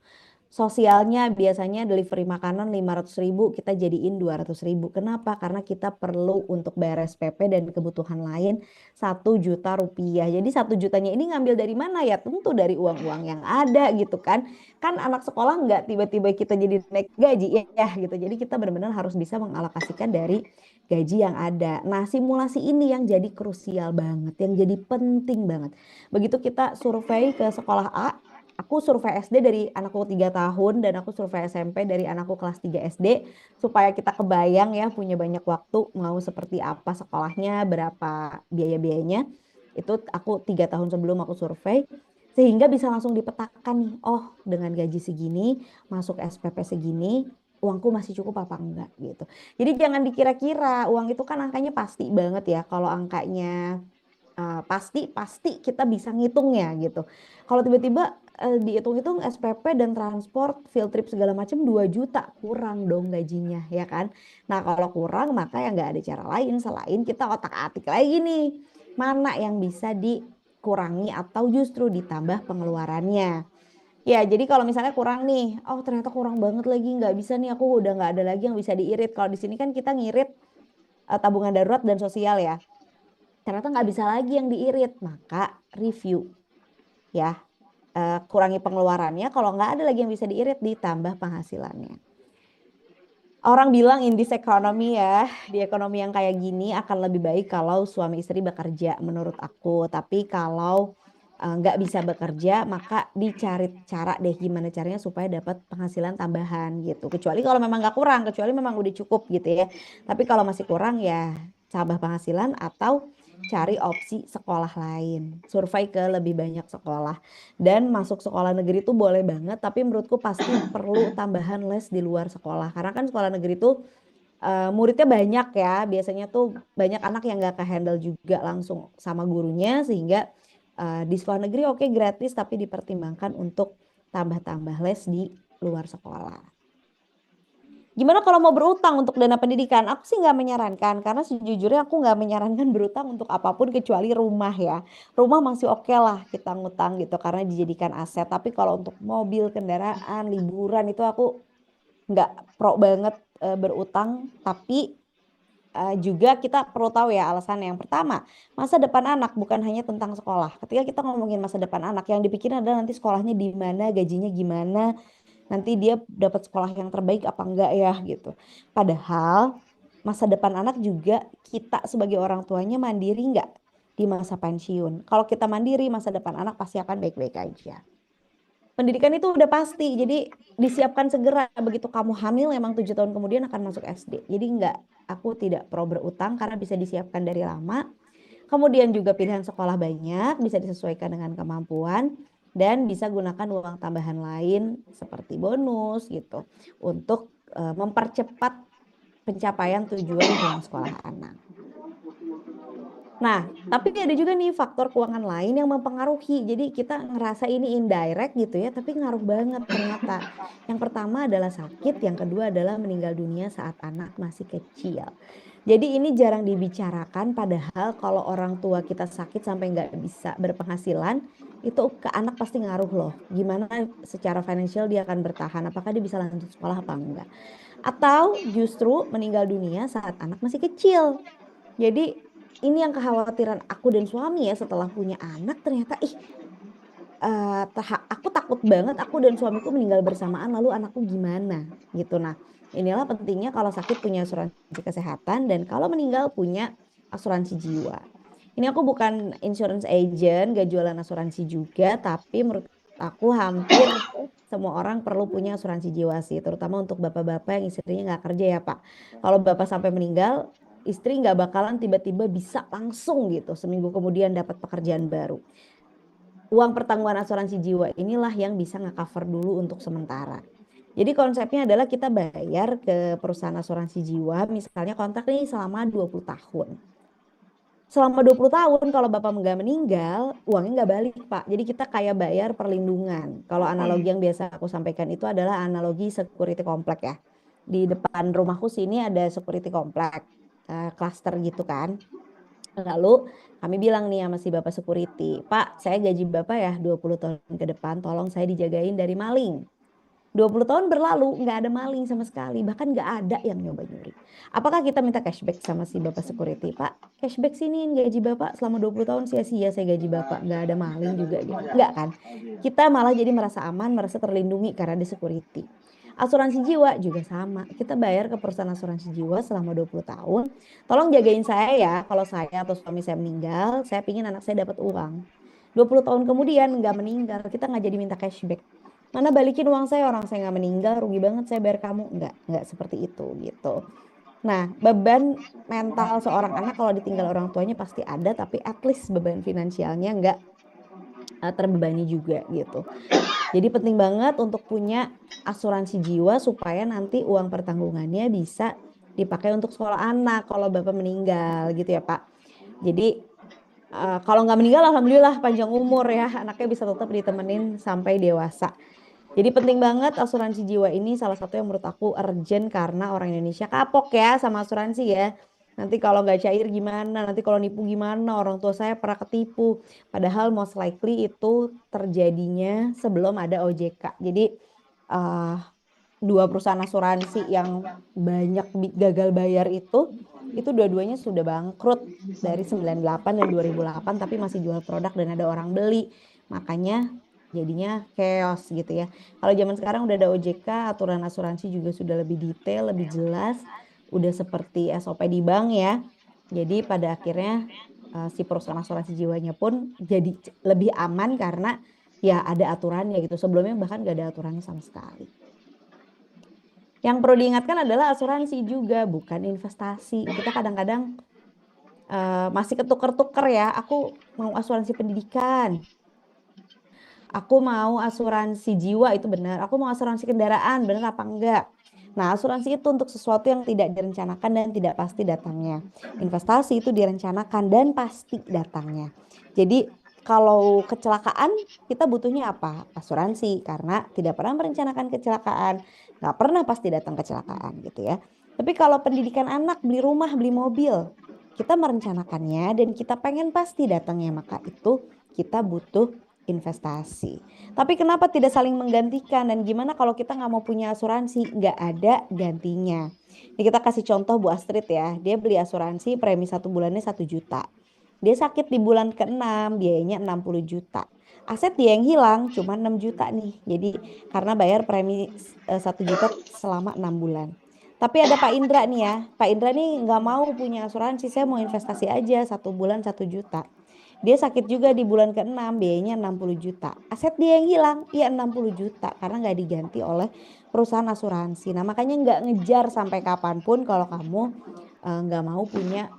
Sosialnya biasanya delivery makanan 500.000, kita jadiin 200.000. Kenapa? Karena kita perlu untuk bayar SPP dan kebutuhan lain 1 juta rupiah. Jadi 1 jutanya ini ngambil dari mana ya? Tentu dari uang-uang yang ada gitu kan. Kan anak sekolah nggak tiba-tiba kita jadi naik gaji ya gitu. Jadi kita benar-benar harus bisa mengalokasikan dari gaji yang ada. Nah simulasi ini yang jadi krusial banget, yang jadi penting banget. Begitu kita survei ke sekolah A, aku survei SD dari anakku 3 tahun dan aku survei SMP dari anakku kelas 3 SD supaya kita kebayang ya punya banyak waktu mau seperti apa sekolahnya, berapa biaya-biayanya. Itu aku 3 tahun sebelum aku survei sehingga bisa langsung dipetakan nih, oh dengan gaji segini, masuk SPP segini, uangku masih cukup apa enggak gitu. Jadi jangan dikira-kira, uang itu kan angkanya pasti banget ya. Kalau angkanya pasti kita bisa ngitungnya gitu. Kalau tiba-tiba dihitung-hitung SPP dan transport, field trip segala macam 2 juta, kurang dong gajinya ya kan. Nah kalau kurang maka ya nggak ada cara lain selain kita otak-atik lagi nih. Mana yang bisa dikurangi atau justru ditambah pengeluarannya. Ya jadi kalau misalnya kurang nih, oh ternyata kurang banget lagi, nggak bisa nih aku udah nggak ada lagi yang bisa diirit. Kalau di sini kan kita ngirit tabungan darurat dan sosial ya. Ternyata nggak bisa lagi yang diirit, maka review. ya. Kurangi pengeluarannya, kalau nggak ada lagi yang bisa diirit, ditambah penghasilannya. Orang bilang in this economy ya, di ekonomi yang kayak gini akan lebih baik kalau suami istri bekerja menurut aku. Tapi kalau nggak bisa bekerja, maka dicari cara deh gimana caranya supaya dapat penghasilan tambahan gitu. Kecuali kalau memang nggak kurang, kecuali memang udah cukup gitu ya. Tapi kalau masih kurang ya tambah penghasilan atau cari opsi sekolah lain. Survei ke lebih banyak sekolah. Dan masuk sekolah negeri itu boleh banget, tapi menurutku pasti perlu tambahan les di luar sekolah. Karena kan sekolah negeri itu muridnya banyak ya, biasanya tuh banyak anak yang gak ke-handle juga langsung sama gurunya, sehingga di sekolah negeri oke gratis, tapi dipertimbangkan untuk tambah-tambah les di luar sekolah. Gimana kalau mau berutang untuk dana pendidikan? Aku sih nggak menyarankan, karena sejujurnya aku nggak menyarankan berutang untuk apapun kecuali rumah ya. Rumah masih oke lah kita ngutang gitu karena dijadikan aset. Tapi kalau untuk mobil, kendaraan, liburan itu aku nggak pro banget berutang. Tapi juga kita perlu tahu ya alasan yang pertama, masa depan anak bukan hanya tentang sekolah. Ketika kita ngomongin masa depan anak, yang dipikirin adalah nanti sekolahnya di mana, gajinya gimana, nanti dia dapat sekolah yang terbaik apa enggak ya gitu. Padahal masa depan anak juga kita sebagai orang tuanya mandiri enggak di masa pensiun. Kalau kita mandiri, masa depan anak pasti akan baik-baik aja. Pendidikan itu udah pasti, jadi disiapkan segera. Begitu kamu hamil emang 7 tahun kemudian akan masuk SD. Jadi enggak, aku tidak pro berutang karena bisa disiapkan dari lama. Kemudian juga pilihan sekolah banyak, bisa disesuaikan dengan kemampuan. Dan bisa gunakan uang tambahan lain seperti bonus gitu untuk mempercepat pencapaian tujuan pulang sekolah anak. Nah, tapi ada juga nih faktor keuangan lain yang mempengaruhi. Jadi kita ngerasa ini indirect gitu ya, tapi ngaruh banget ternyata. Yang pertama adalah sakit, yang kedua adalah meninggal dunia saat anak masih kecil. Jadi ini jarang dibicarakan, padahal kalau orang tua kita sakit sampai nggak bisa berpenghasilan, itu ke anak pasti ngaruh loh. Gimana secara financial dia akan bertahan, apakah dia bisa lanjut sekolah apa enggak. Atau justru meninggal dunia saat anak masih kecil. Jadi ini yang kekhawatiran aku dan suami ya, setelah punya anak ternyata aku takut banget aku dan suamiku meninggal bersamaan, lalu anakku gimana gitu. Nah, inilah pentingnya kalau sakit punya asuransi kesehatan, dan kalau meninggal punya asuransi jiwa. Ini aku bukan insurance agent, gak jualan asuransi juga, tapi menurut aku hampir semua orang perlu punya asuransi jiwa sih, terutama untuk bapak-bapak yang istrinya nggak kerja ya Pak. Kalau bapak sampai meninggal, istri nggak bakalan tiba-tiba bisa langsung gitu seminggu kemudian dapat pekerjaan baru. Uang pertanggungan asuransi jiwa inilah yang bisa nge-cover dulu untuk sementara. Jadi konsepnya adalah kita bayar ke perusahaan asuransi jiwa, misalnya kontrak ini selama 20 tahun. Selama 20 tahun kalau bapak nggak meninggal, uangnya nggak balik Pak. Jadi kita kayak bayar perlindungan. Kalau analogi yang biasa aku sampaikan itu adalah analogi security komplek ya. Di depan rumahku sini ada security komplek, cluster gitu kan. Lalu kami bilang nih sama si bapak security, Pak saya gaji bapak ya 20 tahun ke depan, tolong saya dijagain dari maling. 20 tahun berlalu nggak ada maling sama sekali, bahkan nggak ada yang nyoba nyuri. Apakah kita minta cashback sama si bapak security, Pak cashback sini gaji bapak selama 20 tahun sia-sia saya gaji bapak, nggak ada maling juga gitu. Nggak kan, kita malah jadi merasa aman, merasa terlindungi karena ada security. Asuransi jiwa juga sama, kita bayar ke perusahaan asuransi jiwa selama 20 tahun, tolong jagain saya ya, kalau saya atau suami saya meninggal, saya pingin anak saya dapat uang. 20 tahun kemudian nggak meninggal, kita nggak jadi minta cashback. Mana balikin uang saya, orang saya nggak meninggal, rugi banget saya bayar kamu. Nggak seperti itu gitu. Nah, beban mental seorang anak kalau ditinggal orang tuanya pasti ada, tapi at least beban finansialnya nggak terbebani juga gitu. Jadi penting banget untuk punya asuransi jiwa supaya nanti uang pertanggungannya bisa dipakai untuk sekolah anak kalau bapak meninggal gitu ya Pak. Jadi kalau nggak meninggal alhamdulillah panjang umur ya, anaknya bisa tetap ditemenin sampai dewasa. Jadi penting banget asuransi jiwa ini, salah satu yang menurut aku urgent karena orang Indonesia kapok ya sama asuransi ya. Nanti kalau nggak cair gimana, nanti kalau nipu gimana, orang tua saya pernah ketipu. Padahal most likely itu terjadinya sebelum ada OJK. Jadi dua perusahaan asuransi yang banyak gagal bayar itu dua-duanya sudah bangkrut dari 98 dan 2008, tapi masih jual produk dan ada orang beli. Makanya jadinya chaos gitu ya. Kalau zaman sekarang udah ada OJK, aturan asuransi juga sudah lebih detail, lebih jelas, udah seperti SOP di bank ya. Jadi pada akhirnya si perusahaan asuransi jiwanya pun jadi lebih aman karena ya ada aturannya gitu. Sebelumnya bahkan gak ada aturannya sama sekali. Yang perlu diingatkan adalah asuransi juga, bukan investasi. Kita kadang-kadang masih ketuker-tuker ya. Aku mau asuransi pendidikan, aku mau asuransi jiwa, itu benar. Aku mau asuransi kendaraan, benar apa enggak? Nah, asuransi itu untuk sesuatu yang tidak direncanakan dan tidak pasti datangnya. Investasi itu direncanakan dan pasti datangnya. Jadi kalau kecelakaan kita butuhnya apa? Asuransi, karena tidak pernah merencanakan kecelakaan, nggak pernah pasti datang kecelakaan gitu ya. Tapi kalau pendidikan anak, beli rumah, beli mobil, kita merencanakannya dan kita pengen pasti datangnya, maka itu kita butuh investasi. Tapi kenapa tidak saling menggantikan, dan gimana kalau kita nggak mau punya asuransi? Nggak ada gantinya. Ini kita kasih contoh Bu Astrid ya, dia beli asuransi premi 1 bulannya 1 juta. Dia sakit di bulan ke-6, biayanya 60 juta. Aset dia yang hilang cuma 6 juta nih. Jadi karena bayar premi 1 juta selama 6 bulan. Tapi ada Pak Indra nih ya, Pak Indra nih nggak mau punya asuransi, saya mau investasi aja 1 bulan 1 juta. Dia sakit juga di bulan ke-6, biayanya 60 juta. Aset dia yang hilang, ya 60 juta karena nggak diganti oleh perusahaan asuransi. Nah makanya nggak ngejar sampai kapanpun kalau kamu nggak mau punya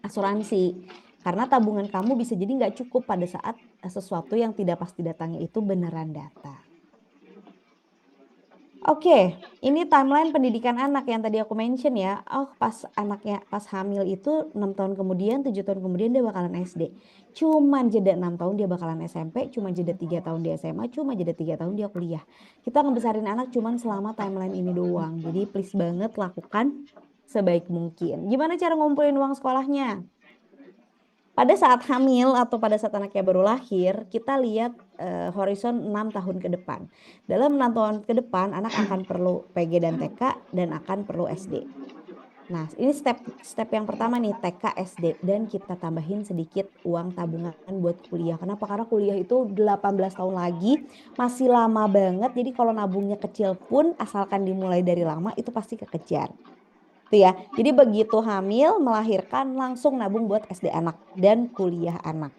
asuransi. Karena tabungan kamu bisa jadi nggak cukup pada saat sesuatu yang tidak pasti datangnya itu beneran datang. Oke, ini timeline pendidikan anak yang tadi aku mention ya. Oh, pas anaknya pas hamil itu 6 tahun kemudian, 7 tahun kemudian dia bakalan SD. Cuman jeda 6 tahun dia bakalan SMP, cuma jeda 3 tahun dia SMA, cuma jeda 3 tahun dia kuliah. Kita ngebesarin anak cuman selama timeline ini doang. Jadi please banget lakukan sebaik mungkin. Gimana cara ngumpulin uang sekolahnya? Pada saat hamil atau pada saat anaknya baru lahir, kita lihat horizon 6 tahun ke depan. Dalam 6 tahun ke depan, anak akan perlu PG dan TK dan akan perlu SD. Nah, ini step yang pertama nih, TK, SD. Dan kita tambahin sedikit uang tabungan buat kuliah. Kenapa? Karena kuliah itu 18 tahun lagi, masih lama banget. Jadi kalau nabungnya kecil pun, asalkan dimulai dari lama, itu pasti kekejar. Tuh ya. Jadi begitu hamil, melahirkan, langsung nabung buat SD anak dan kuliah anak.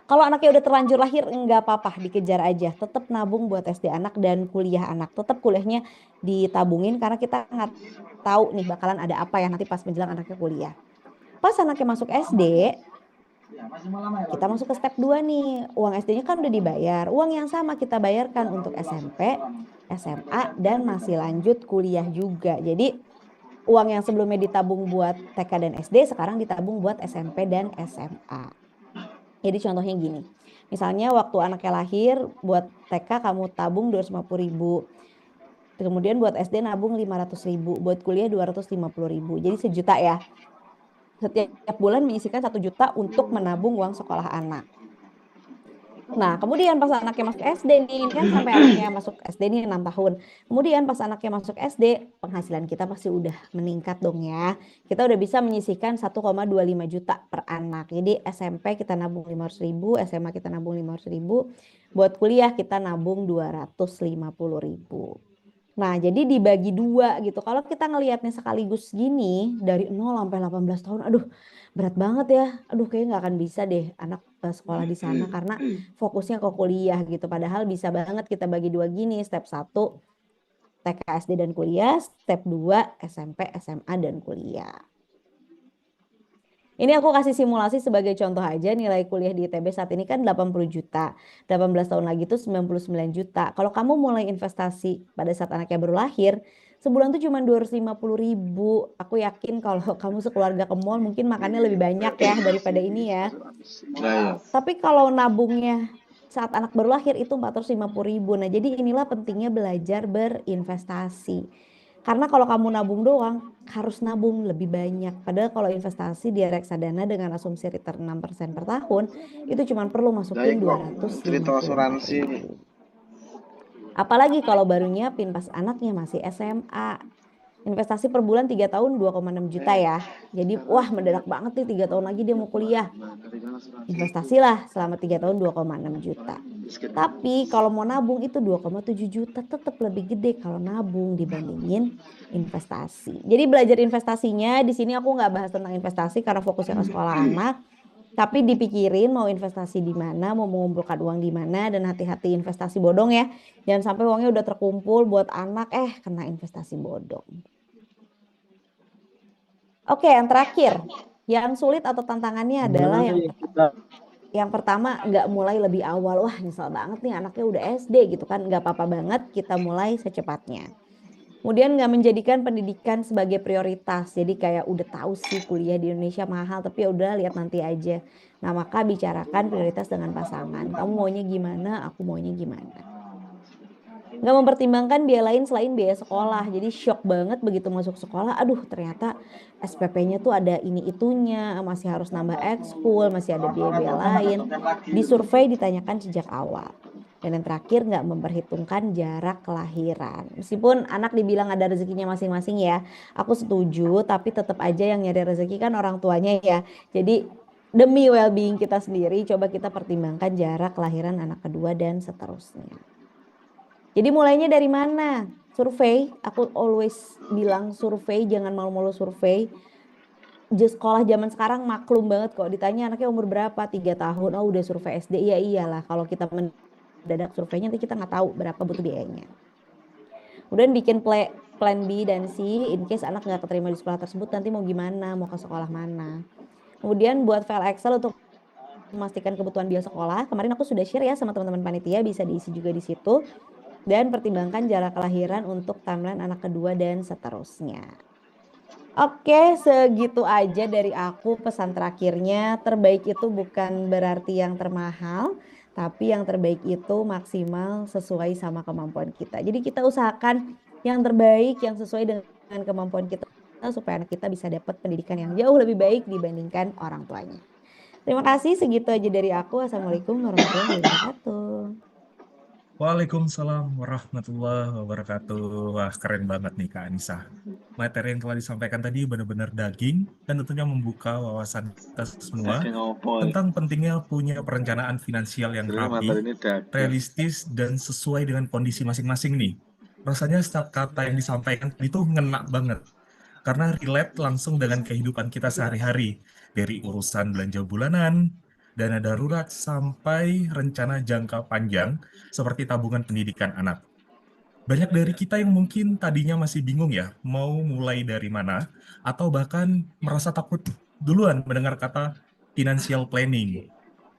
Kalau anaknya udah terlanjur lahir, enggak apa-apa, dikejar aja. Tetap nabung buat SD anak dan kuliah anak. Tetap kuliahnya ditabungin karena kita nggak tahu nih bakalan ada apa ya nanti pas menjelang anaknya kuliah. Pas anaknya masuk SD, kita masuk ke step 2 nih. Uang SD-nya kan udah dibayar. Uang yang sama kita bayarkan untuk SMP, SMA, dan masih lanjut kuliah juga. Jadi uang yang sebelumnya ditabung buat TK dan SD sekarang ditabung buat SMP dan SMA. Jadi contohnya gini, misalnya waktu anaknya lahir buat TK kamu tabung 250.000, kemudian buat SD nabung 500.000, buat kuliah 250.000, jadi 1 juta ya. Setiap bulan menyisihkan 1 juta untuk menabung uang sekolah anak. Nah, kemudian pas anaknya masuk SD nih, ini kan sampai anaknya masuk SD nih 6 tahun. Kemudian pas anaknya masuk SD, penghasilan kita pasti udah meningkat dong ya. Kita udah bisa menyisihkan 1,25 juta per anak. Jadi SMP kita nabung 500.000, SMA kita nabung 500.000, buat kuliah kita nabung 250.000. Nah, jadi dibagi 2 gitu. Kalau kita ngelihatnya sekaligus gini, dari 0 sampai 18 tahun, aduh berat banget ya. Aduh kayaknya nggak akan bisa deh anak sekolah di sana karena fokusnya ke kuliah gitu. Padahal bisa banget kita bagi 2 gini, step 1 TK, SD, dan kuliah, step 2 SMP, SMA, dan kuliah. Ini aku kasih simulasi sebagai contoh aja, nilai kuliah di ITB saat ini kan 80 juta. 18 tahun lagi itu 99 juta. Kalau kamu mulai investasi pada saat anaknya baru lahir, sebulan tuh cuma 250.000. Aku yakin kalau kamu sekeluarga ke mall mungkin makannya lebih banyak ya daripada ini ya. Tapi kalau nabungnya saat anak baru lahir itu 450.000. Nah jadi inilah pentingnya belajar berinvestasi. Karena kalau kamu nabung doang, harus nabung lebih banyak. Padahal kalau investasi di reksadana dengan asumsi return 6% per tahun, itu cuma perlu masukin 254.000. Apalagi kalau baru nyiapin pas anaknya masih SMA. investasi per bulan 3 tahun 2,6 juta ya. Jadi wah mendadak banget nih 3 tahun lagi dia mau kuliah. Investasilah selama 3 tahun 2,6 juta. Tapi kalau mau nabung itu 2,7 juta, tetap lebih gede kalau nabung dibandingin investasi. Jadi belajar investasinya di sini aku nggak bahas tentang investasi karena fokusnya ke sekolah anak. Tapi dipikirin mau investasi di mana, mau mengumpulkan uang di mana, dan hati-hati investasi bodong ya. Jangan sampai uangnya udah terkumpul buat anak, kena investasi bodong. Oke, yang terakhir, yang sulit atau tantangannya adalah yang pertama nggak mulai lebih awal. Wah nyesel banget nih anaknya udah SD gitu kan. Nggak apa-apa banget kita mulai secepatnya. Kemudian nggak menjadikan pendidikan sebagai prioritas. Jadi kayak udah tahu sih kuliah di Indonesia mahal, tapi ya udah lihat nanti aja. Nah maka bicarakan prioritas dengan pasangan. Kamu maunya gimana, aku maunya gimana. Nggak mempertimbangkan biaya lain selain biaya sekolah. Jadi shock banget begitu masuk sekolah. Aduh ternyata SPP-nya tuh ada ini itunya. Masih harus nambah ekskul, masih ada biaya-biaya lain. Di survei ditanyakan sejak awal. Dan yang terakhir nggak memperhitungkan jarak kelahiran. Meskipun anak dibilang ada rezekinya masing-masing ya. Aku setuju, tapi tetap aja yang nyari rezeki kan orang tuanya ya. Jadi demi well-being kita sendiri, coba kita pertimbangkan jarak kelahiran anak kedua dan seterusnya. Jadi mulainya dari mana? Survei, aku always bilang survei, jangan malu-malu survei. Sekolah zaman sekarang maklum banget kok. Ditanya anaknya umur berapa? 3 tahun. Oh udah survei SD. Iya iyalah kalau kita mendadak surveinya nanti kita nggak tahu berapa butuh biayanya. Kemudian bikin plan B dan C in case anak nggak keterima di sekolah tersebut nanti mau gimana, mau ke sekolah mana. Kemudian buat file Excel untuk memastikan kebutuhan biaya sekolah. Kemarin aku sudah share ya sama teman-teman panitia, bisa diisi juga di situ. Dan pertimbangkan jarak kelahiran untuk timeline anak kedua dan seterusnya. Oke, segitu aja dari aku pesan terakhirnya. Terbaik itu bukan berarti yang termahal, tapi yang terbaik itu maksimal sesuai sama kemampuan kita. Jadi kita usahakan yang terbaik, yang sesuai dengan kemampuan kita supaya anak kita bisa dapat pendidikan yang jauh lebih baik dibandingkan orang tuanya. Terima kasih, segitu aja dari aku. Assalamualaikum warahmatullahi wabarakatuh. Waalaikumsalam warahmatullahi wabarakatuh. Wah, keren banget nih Kak Anissa. Materi yang telah disampaikan tadi benar-benar daging dan tentunya membuka wawasan kita semua tentang pentingnya punya perencanaan finansial yang rapi, realistis, dan sesuai dengan kondisi masing-masing nih. Rasanya setiap kata yang disampaikan itu ngena banget karena relate langsung dengan kehidupan kita sehari-hari, dari urusan belanja bulanan, dana darurat, sampai rencana jangka panjang seperti tabungan pendidikan anak. Banyak dari kita yang mungkin tadinya masih bingung ya, mau mulai dari mana, atau bahkan merasa takut duluan mendengar kata financial planning.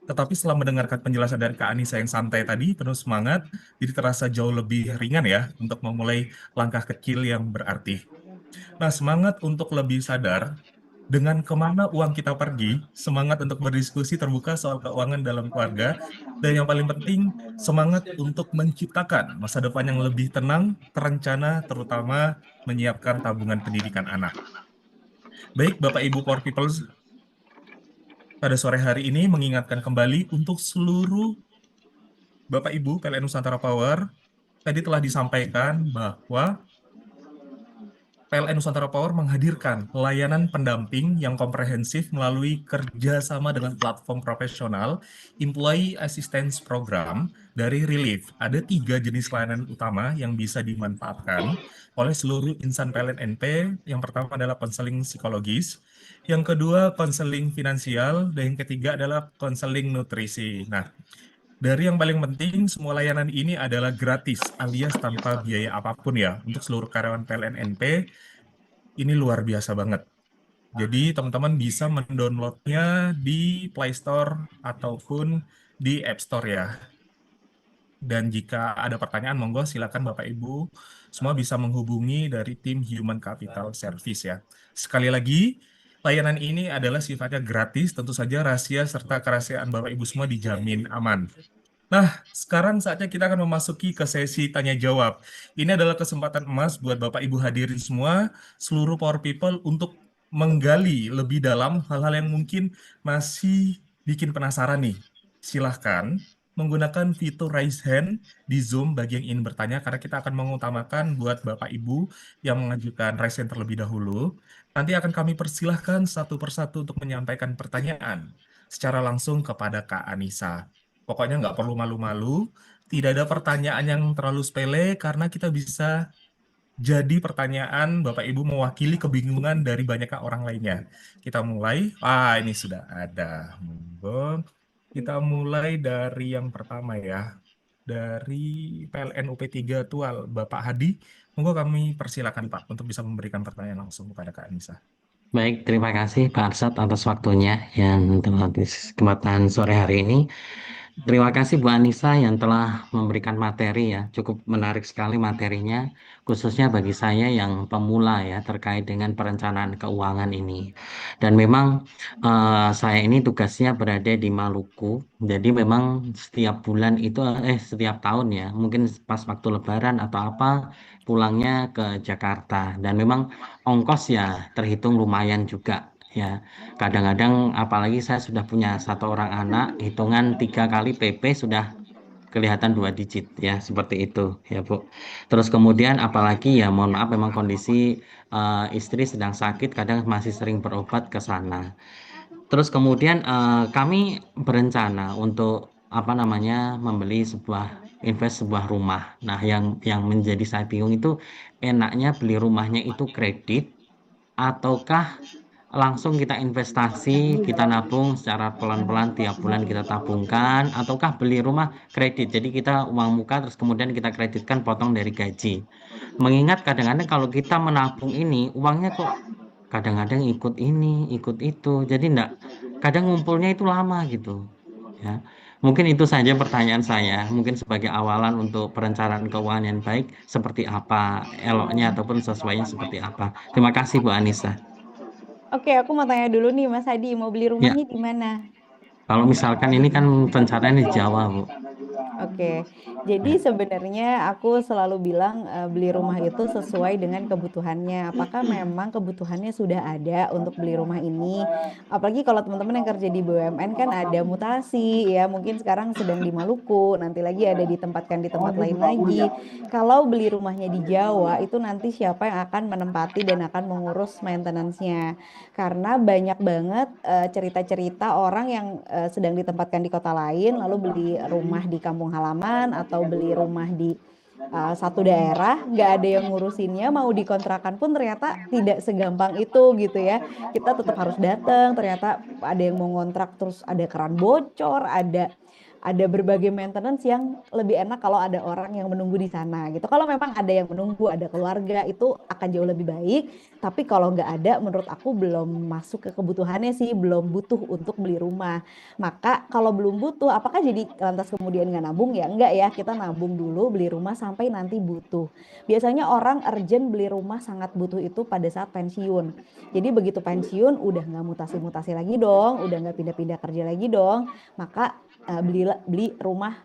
Tetapi setelah mendengarkan penjelasan dari Kak Anissa yang santai tadi, penuh semangat, jadi terasa jauh lebih ringan ya untuk memulai langkah kecil yang berarti. Nah, semangat untuk lebih sadar dengan kemana uang kita pergi, semangat untuk berdiskusi terbuka soal keuangan dalam keluarga, dan yang paling penting, semangat untuk menciptakan masa depan yang lebih tenang, terencana, terutama menyiapkan tabungan pendidikan anak. Baik, Bapak Ibu Power People, pada sore hari ini mengingatkan kembali untuk seluruh Bapak Ibu PLN Nusantara Power, tadi telah disampaikan bahwa PLN Nusantara Power menghadirkan layanan pendamping yang komprehensif melalui kerjasama dengan platform profesional Employee Assistance Program dari Relief. Ada 3 jenis layanan utama yang bisa dimanfaatkan oleh seluruh insan PLN NP. Yang pertama adalah konseling psikologis, yang kedua konseling finansial, dan yang ketiga adalah konseling nutrisi. Nah, dari yang paling penting, semua layanan ini adalah gratis alias tanpa biaya apapun ya untuk seluruh karyawan PLN NP. Ini luar biasa banget. Jadi teman-teman bisa mendownloadnya di Play Store ataupun di App Store ya. Dan jika ada pertanyaan, monggo silakan Bapak Ibu semua bisa menghubungi dari tim Human Capital Service ya. Sekali lagi, layanan ini adalah sifatnya gratis, tentu saja rahasia serta kerahasiaan Bapak Ibu semua dijamin aman. Nah, sekarang saatnya kita akan memasuki ke sesi tanya jawab. Ini adalah kesempatan emas buat Bapak Ibu hadirin semua, seluruh Power People untuk menggali lebih dalam hal-hal yang mungkin masih bikin penasaran nih. Silahkan menggunakan fitur raise hand di Zoom bagi yang ingin bertanya, karena kita akan mengutamakan buat Bapak Ibu yang mengajukan raise hand terlebih dahulu. Nanti akan kami persilahkan satu persatu untuk menyampaikan pertanyaan secara langsung kepada Kak Anissa. Pokoknya nggak perlu malu-malu, tidak ada pertanyaan yang terlalu sepele karena kita bisa jadi pertanyaan Bapak Ibu mewakili kebingungan dari banyaknya orang lainnya. Kita mulai. Ini sudah ada. Monggo. Kita mulai dari yang pertama ya. Dari PLN UP3 Tual, Bapak Hadi. Monggo kami persilakan Pak untuk bisa memberikan pertanyaan langsung kepada Kak Anissa. Baik, terima kasih Pak Arsad atas waktunya yang telah di kesempatan sore hari ini. Terima kasih Bu Anissa yang telah memberikan materi ya, cukup menarik sekali materinya, khususnya bagi saya yang pemula ya terkait dengan perencanaan keuangan ini. Dan memang saya ini tugasnya berada di Maluku, jadi memang setiap bulan itu, setiap tahun ya, mungkin pas waktu Lebaran atau apa, pulangnya ke Jakarta. Dan memang ongkos ya terhitung lumayan juga ya. Kadang-kadang apalagi saya sudah punya satu orang anak, hitungan 3 kali PP sudah kelihatan 2 digit ya, seperti itu ya Bu. Terus kemudian apalagi ya mohon maaf memang kondisi istri sedang sakit, kadang masih sering berobat ke sana. Terus kemudian kami berencana untuk apa namanya membeli invest sebuah rumah. Nah, yang menjadi saya bingung itu enaknya beli rumahnya itu kredit ataukah langsung kita investasi, kita nabung secara pelan-pelan tiap bulan kita tabungkan, ataukah beli rumah kredit. Jadi kita uang muka terus kemudian kita kreditkan potong dari gaji. Mengingat kadang-kadang kalau kita menabung ini uangnya kok kadang-kadang ikut ini, ikut itu. Jadi kadang ngumpulnya itu lama gitu. Ya. Mungkin itu saja pertanyaan saya. Mungkin sebagai awalan untuk perencanaan keuangan yang baik seperti apa eloknya ataupun sesuainya seperti apa. Terima kasih Bu Anissa. Oke, aku mau tanya dulu nih Mas Hadi, mau beli Ya, rumahnya di mana? kalau misalkan ini kan rencananya di Jawa, Bu. Oke, jadi Ya. sebenarnya aku selalu bilang beli rumah itu sesuai dengan kebutuhannya. Apakah memang kebutuhannya sudah ada untuk beli rumah ini? Apalagi kalau teman-teman yang kerja di BUMN kan ada mutasi ya, mungkin sekarang sedang di Maluku, nanti lagi ada ditempatkan di tempat lain lagi. Kalau beli rumahnya di Jawa itu nanti siapa yang akan menempati dan akan mengurus maintenance-nya? Karena banyak banget cerita-cerita orang yang sedang ditempatkan di kota lain lalu beli rumah di kampung halaman atau beli rumah di satu daerah, nggak ada yang ngurusinnya, mau dikontrakan pun ternyata tidak segampang itu gitu ya. Kita tetap harus datang, ternyata ada yang mau ngontrak terus ada keran bocor, ada berbagai maintenance yang lebih enak kalau ada orang yang menunggu di sana gitu. Kalau memang ada yang menunggu, ada keluarga, itu akan jauh lebih baik. Tapi kalau nggak ada, menurut aku belum masuk ke kebutuhannya sih, belum butuh untuk beli rumah. Maka kalau belum butuh, apakah jadi lantas kemudian nggak nabung? Ya enggak ya, kita nabung dulu beli rumah sampai nanti butuh. Biasanya orang urgent beli rumah sangat butuh itu pada saat pensiun. Jadi begitu pensiun udah nggak mutasi-mutasi lagi dong, udah nggak pindah-pindah kerja lagi dong. Maka beli rumah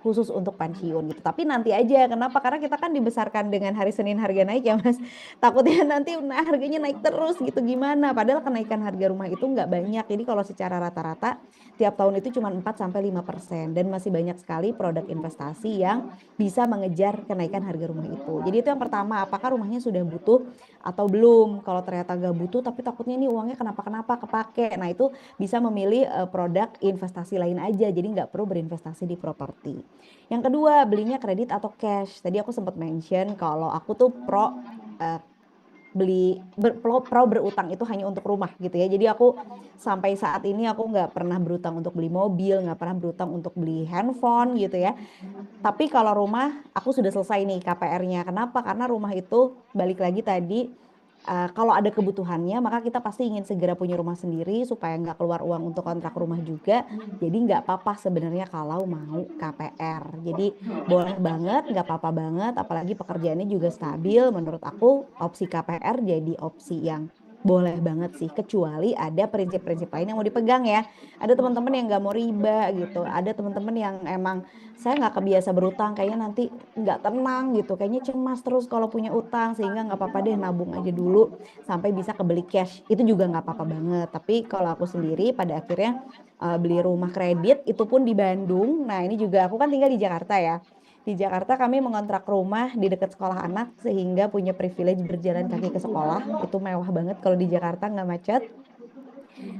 khusus untuk pensiun gitu. Tapi nanti aja, kenapa? Karena kita kan dibesarkan dengan hari Senin harga naik ya Mas. Takutnya nanti harganya naik terus gitu gimana? Padahal kenaikan harga rumah itu nggak banyak. Jadi kalau secara rata-rata tiap tahun itu cuma 4-5% dan masih banyak sekali produk investasi yang bisa mengejar kenaikan harga rumah itu. Jadi itu yang pertama, apakah rumahnya sudah butuh atau belum? Kalau ternyata nggak butuh tapi takutnya ini uangnya kenapa-kenapa kepake. Nah itu bisa memilih produk investasi lain aja, jadi nggak perlu berinvestasi di properti. Yang kedua, belinya kredit atau cash. Tadi aku sempat mention kalau aku tuh pro berutang itu hanya untuk rumah gitu ya. Jadi aku sampai saat ini aku nggak pernah berutang untuk beli mobil, nggak pernah berutang untuk beli handphone gitu ya. Tapi kalau rumah aku sudah selesai nih KPR-nya. Kenapa? Karena rumah itu balik lagi tadi kalau ada kebutuhannya maka kita pasti ingin segera punya rumah sendiri supaya nggak keluar uang untuk kontrak rumah juga. Jadi nggak apa-apa sebenarnya kalau mau KPR. Jadi boleh banget, nggak apa-apa banget. Apalagi pekerjaannya juga stabil. Menurut aku opsi KPR jadi opsi yang boleh banget sih, kecuali ada prinsip-prinsip lain yang mau dipegang ya. Ada teman-teman yang nggak mau riba gitu, ada teman-teman yang emang saya nggak kebiasa berutang, kayaknya nanti nggak tenang gitu, kayaknya cemas terus kalau punya utang, sehingga nggak apa-apa deh nabung aja dulu sampai bisa kebeli cash. Itu juga nggak apa-apa banget. Tapi kalau aku sendiri pada akhirnya beli rumah kredit, itu pun di Bandung. Nah ini juga aku kan tinggal di Jakarta ya. Di Jakarta kami mengontrak rumah di dekat sekolah anak sehingga punya privilege berjalan kaki ke sekolah. Itu mewah banget kalau di Jakarta nggak macet.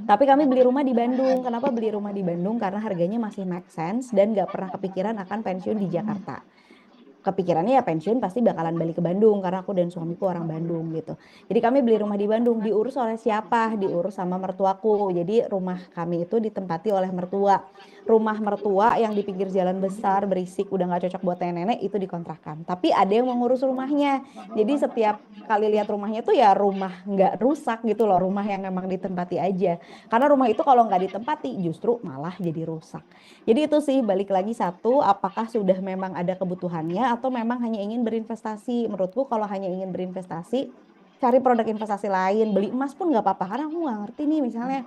Tapi kami beli rumah di Bandung. Kenapa beli rumah di Bandung? Karena harganya masih make sense dan nggak pernah kepikiran akan pensiun di Jakarta. Kepikirannya ya pensiun pasti bakalan balik ke Bandung karena aku dan suamiku orang Bandung gitu. Jadi kami beli rumah di Bandung, diurus oleh siapa? Diurus sama mertuaku. Jadi rumah kami itu ditempati oleh mertua. Rumah mertua yang di pinggir jalan besar berisik udah nggak cocok buat nenek-nenek itu dikontrakan. Tapi ada yang mengurus rumahnya. Jadi setiap kali lihat rumahnya tuh ya rumah nggak rusak gitu loh, rumah yang memang ditempati aja. Karena rumah itu kalau nggak ditempati justru malah jadi rusak. Jadi itu sih balik lagi satu, apakah sudah memang ada kebutuhannya atau memang hanya ingin berinvestasi. Menurutku kalau hanya ingin berinvestasi, cari produk investasi lain, beli emas pun nggak apa-apa. Karena aku nggak ngerti nih misalnya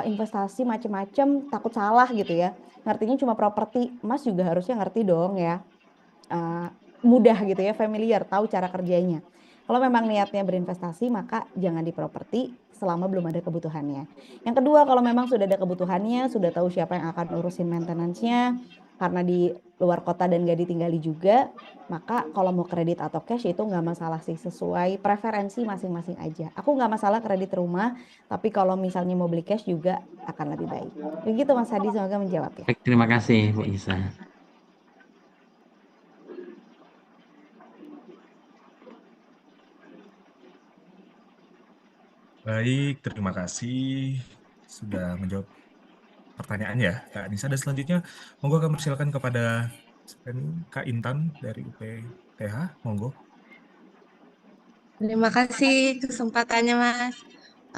investasi macam-macam takut salah gitu ya. Ngertinya cuma properti, emas juga harusnya ngerti dong ya. Mudah gitu ya, familiar, tahu cara kerjanya. Kalau memang niatnya berinvestasi, maka jangan di properti selama belum ada kebutuhannya. Yang kedua, kalau memang sudah ada kebutuhannya, sudah tahu siapa yang akan urusin maintenance-nya, karena di luar kota dan gak ditinggali juga, maka kalau mau kredit atau cash itu nggak masalah sih, sesuai preferensi masing-masing aja. Aku nggak masalah kredit rumah, tapi kalau misalnya mau beli cash juga akan lebih baik. Begitu Mas Hadi, semoga menjawab ya. Baik, terima kasih Bu Isa. Baik, terima kasih sudah menjawab pertanyaan ya, Kak Anissa. Dan selanjutnya, monggo kami persilakan kepada Kak Intan dari UPTH, monggo. Terima kasih kesempatannya, Mas.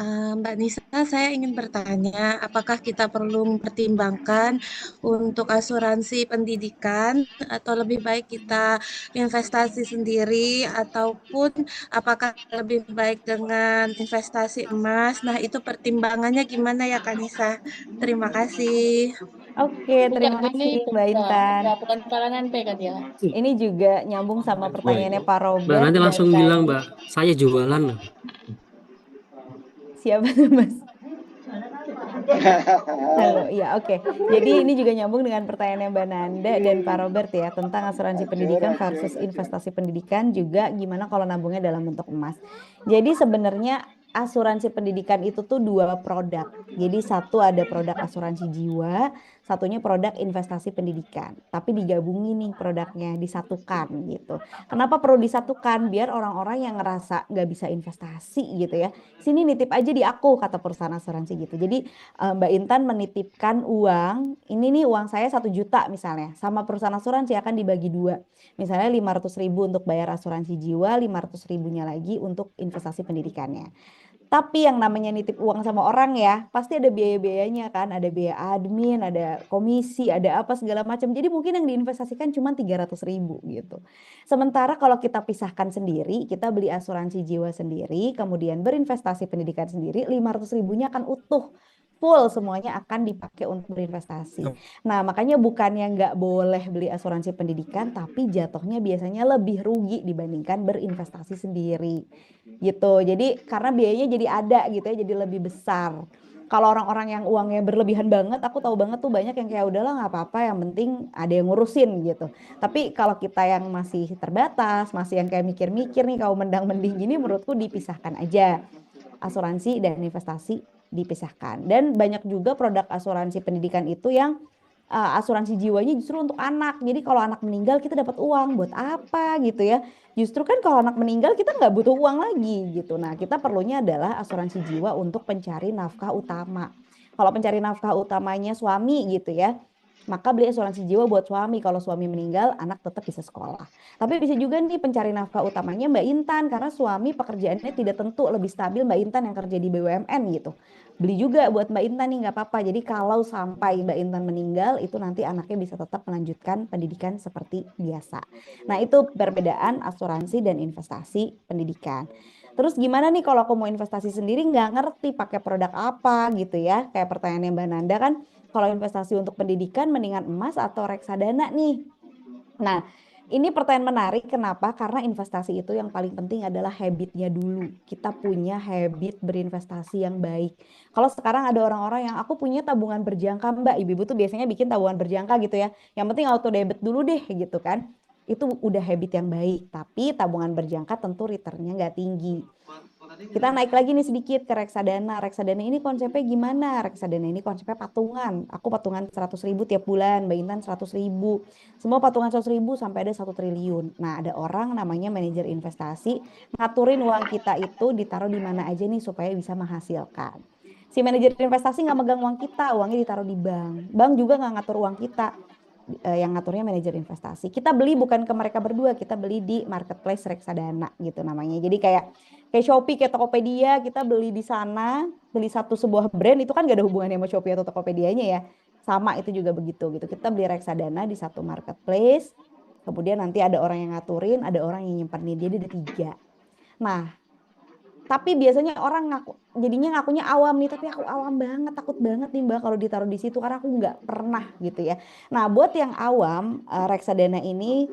Mbak Nisa, saya ingin bertanya, apakah kita perlu mempertimbangkan untuk asuransi pendidikan atau lebih baik kita investasi sendiri ataupun apakah lebih baik dengan investasi emas? Nah, itu pertimbangannya gimana ya, Kak Nisa? Terima kasih. Oke, terima kasih Mbak Intan. Bukan kalangan P kan ya? Ini juga nyambung sama pertanyaannya Pak Mbak Robert nanti dari langsung bilang tadi. Mbak, saya jualan loh. Siapa tuh Mas? Halo, ya oke. Jadi ini juga nyambung dengan pertanyaannya Mbak Nanda dan Pak Robert ya tentang asuransi pendidikan versus investasi pendidikan, juga gimana kalau nabungnya dalam bentuk emas. Jadi sebenarnya asuransi pendidikan itu tuh dua produk. Jadi satu ada produk asuransi jiwa, satunya produk investasi pendidikan. Tapi digabungin nih produknya, disatukan gitu. Kenapa perlu disatukan? Biar orang-orang yang ngerasa nggak bisa investasi gitu ya, sini nitip aja di aku, kata perusahaan asuransi gitu. Jadi Mbak Intan menitipkan uang, ini nih uang saya 1 juta misalnya, sama perusahaan asuransi akan dibagi dua. Misalnya 500.000 untuk bayar asuransi jiwa, 500.000-nya lagi untuk investasi pendidikannya. Tapi yang namanya nitip uang sama orang ya, pasti ada biaya-biayanya kan, ada biaya admin, ada komisi, ada apa segala macam. Jadi mungkin yang diinvestasikan cuma 300.000 gitu. Sementara kalau kita pisahkan sendiri, kita beli asuransi jiwa sendiri, kemudian berinvestasi pendidikan sendiri, 500.000-nya akan utuh. Full semuanya akan dipakai untuk berinvestasi. Nah makanya bukannya nggak boleh beli asuransi pendidikan, tapi jatuhnya biasanya lebih rugi dibandingkan berinvestasi sendiri gitu. Jadi karena biayanya jadi ada gitu ya, jadi lebih besar. Kalau orang-orang yang uangnya berlebihan banget, aku tahu banget tuh banyak yang kayak udahlah nggak apa-apa, yang penting ada yang ngurusin gitu. Tapi kalau kita yang masih terbatas, masih yang kayak mikir-mikir nih, kaum mendang-mending gini, menurutku dipisahkan aja. Asuransi dan investasi dipisahkan. Dan banyak juga produk asuransi pendidikan itu yang asuransi jiwanya justru untuk anak. Jadi kalau anak meninggal kita dapat uang buat apa gitu ya. Justru kan kalau anak meninggal kita nggak butuh uang lagi gitu. Nah kita perlunya adalah asuransi jiwa untuk pencari nafkah utama. Kalau pencari nafkah utamanya suami gitu ya, maka beli asuransi jiwa buat suami. Kalau suami meninggal, anak tetap bisa sekolah. Tapi bisa juga nih pencari nafkah utamanya Mbak Intan, karena suami pekerjaannya tidak tentu, lebih stabil Mbak Intan yang kerja di BUMN gitu. Beli juga buat Mbak Intan nih, nggak apa-apa. Jadi kalau sampai Mbak Intan meninggal, itu nanti anaknya bisa tetap melanjutkan pendidikan seperti biasa. Nah itu perbedaan asuransi dan investasi pendidikan. Terus gimana nih kalau aku mau investasi sendiri nggak ngerti pakai produk apa gitu ya. Kayak pertanyaannya Mbak Nanda kan, kalau investasi untuk pendidikan mendingan emas atau reksadana nih. Nah, ini pertanyaan menarik. Kenapa? Karena investasi itu yang paling penting adalah habitnya dulu. Kita punya habit berinvestasi yang baik. Kalau sekarang ada orang-orang yang aku punya tabungan berjangka, Mbak. Ibu-ibu tuh biasanya bikin tabungan berjangka gitu ya. Yang penting auto debit dulu deh gitu kan. Itu udah habit yang baik. Tapi tabungan berjangka tentu returnnya nggak tinggi. Kita naik lagi nih sedikit ke reksadana. Reksadana ini konsepnya gimana? Reksadana ini konsepnya patungan. Aku patungan 100.000 tiap bulan, Mbak Intan 100.000. Semua patungan 100.000 sampai ada 1 triliun. Nah, ada orang namanya manajer investasi ngaturin uang kita itu ditaruh di mana aja nih supaya bisa menghasilkan. Si manajer investasi nggak megang uang kita, uangnya ditaruh di bank. Bank juga nggak ngatur uang kita, yang ngaturnya manajer investasi. Kita beli bukan ke mereka berdua, kita beli di marketplace reksadana gitu namanya. Jadi kayak Shopee, kayak Tokopedia, kita beli di sana, beli satu sebuah brand itu kan gak ada hubungannya sama Shopee atau Tokopedia-nya ya. Sama itu juga begitu gitu. Kita beli reksadana di satu marketplace, kemudian nanti ada orang yang ngaturin, ada orang yang nyimpen, dia ada 3. Nah, tapi biasanya orang jadinya ngakunya awam nih, tapi aku awam banget, takut banget nih Mbak kalau ditaruh di situ karena aku nggak pernah gitu ya. Nah, buat yang awam, reksadana ini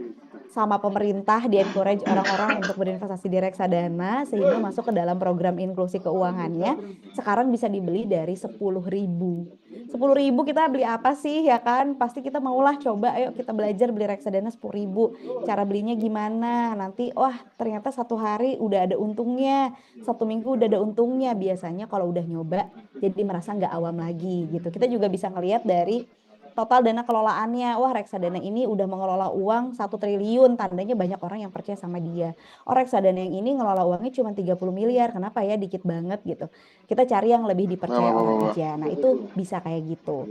sama pemerintah di-encourage orang-orang untuk berinvestasi di reksadana sehingga masuk ke dalam program inklusi keuangannya. Sekarang bisa dibeli dari 10.000. 10.000 kita beli apa sih ya kan? Pasti kita maulah coba, ayo kita belajar beli reksadana 10.000. Cara belinya gimana? Nanti wah ternyata 1 hari udah ada untungnya, 1 minggu udah ada untungnya. Biasanya kalau udah nyoba jadi merasa nggak awam lagi gitu. Kita juga bisa ngelihat dari total dana kelolaannya. Wah, reksadana ini udah mengelola uang 1 triliun, tandanya banyak orang yang percaya sama dia. Oh, reksadana yang ini ngelola uangnya cuma 30 miliar, kenapa ya dikit banget gitu. Kita cari yang lebih dipercaya orang aja. Nah, itu bisa kayak gitu.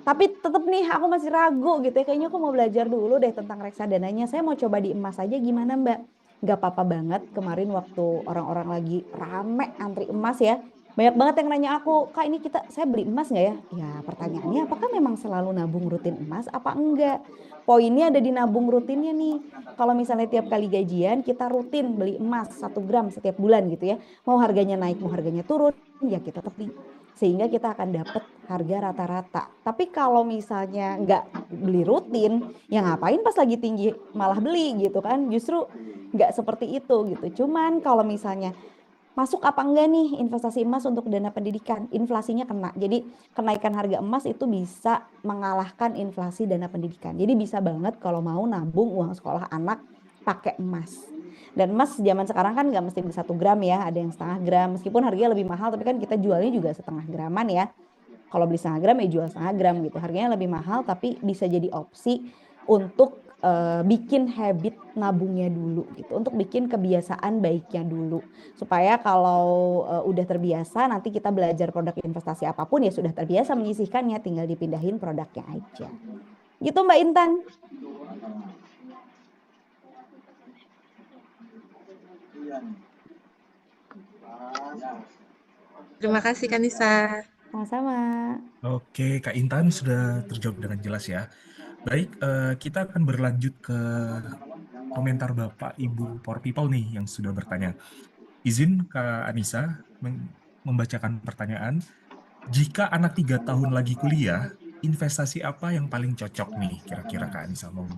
Tapi tetap nih aku masih ragu gitu ya, kayaknya aku mau belajar dulu deh tentang reksadananya. Saya mau coba di emas aja, gimana Mbak? Gak apa-apa banget. Kemarin waktu orang-orang lagi rame antri emas ya, banyak banget yang nanya aku, Kak ini saya beli emas nggak ya? Ya pertanyaannya apakah memang selalu nabung rutin emas apa enggak? Poinnya ada di nabung rutinnya nih. Kalau misalnya tiap kali gajian kita rutin beli emas 1 gram setiap bulan gitu ya. Mau harganya naik mau harganya turun ya kita tetap beli. Sehingga kita akan dapat harga rata-rata. Tapi kalau misalnya nggak beli rutin, ya ngapain pas lagi tinggi malah beli gitu kan? Justru nggak seperti itu gitu. Cuman kalau misalnya masuk apa enggak nih investasi emas untuk dana pendidikan, inflasinya kena. Jadi kenaikan harga emas itu bisa mengalahkan inflasi dana pendidikan. Jadi bisa banget kalau mau nabung uang sekolah anak pakai emas. Dan emas zaman sekarang kan nggak mesti beli 1 gram ya, ada yang setengah gram. Meskipun harganya lebih mahal, tapi kan kita jualnya juga setengah graman ya. Kalau beli setengah gram ya jual setengah gram gitu. Harganya lebih mahal tapi bisa jadi opsi untuk bikin habit nabungnya dulu gitu. Untuk bikin kebiasaan baiknya dulu. Supaya kalau udah terbiasa nanti kita belajar produk investasi apapun ya sudah terbiasa menyisihkannya, tinggal dipindahin produknya aja. Gitu Mbak Intan. Terima kasih Kanisa. Sama-sama. Oke, Kak Intan sudah terjawab dengan jelas ya. Baik, kita akan berlanjut ke komentar Bapak Ibu Power People nih yang sudah bertanya. Izin Kak Anissa membacakan pertanyaan. Jika anak 3 tahun lagi kuliah, investasi apa yang paling cocok nih kira-kira Kak Anissa mau?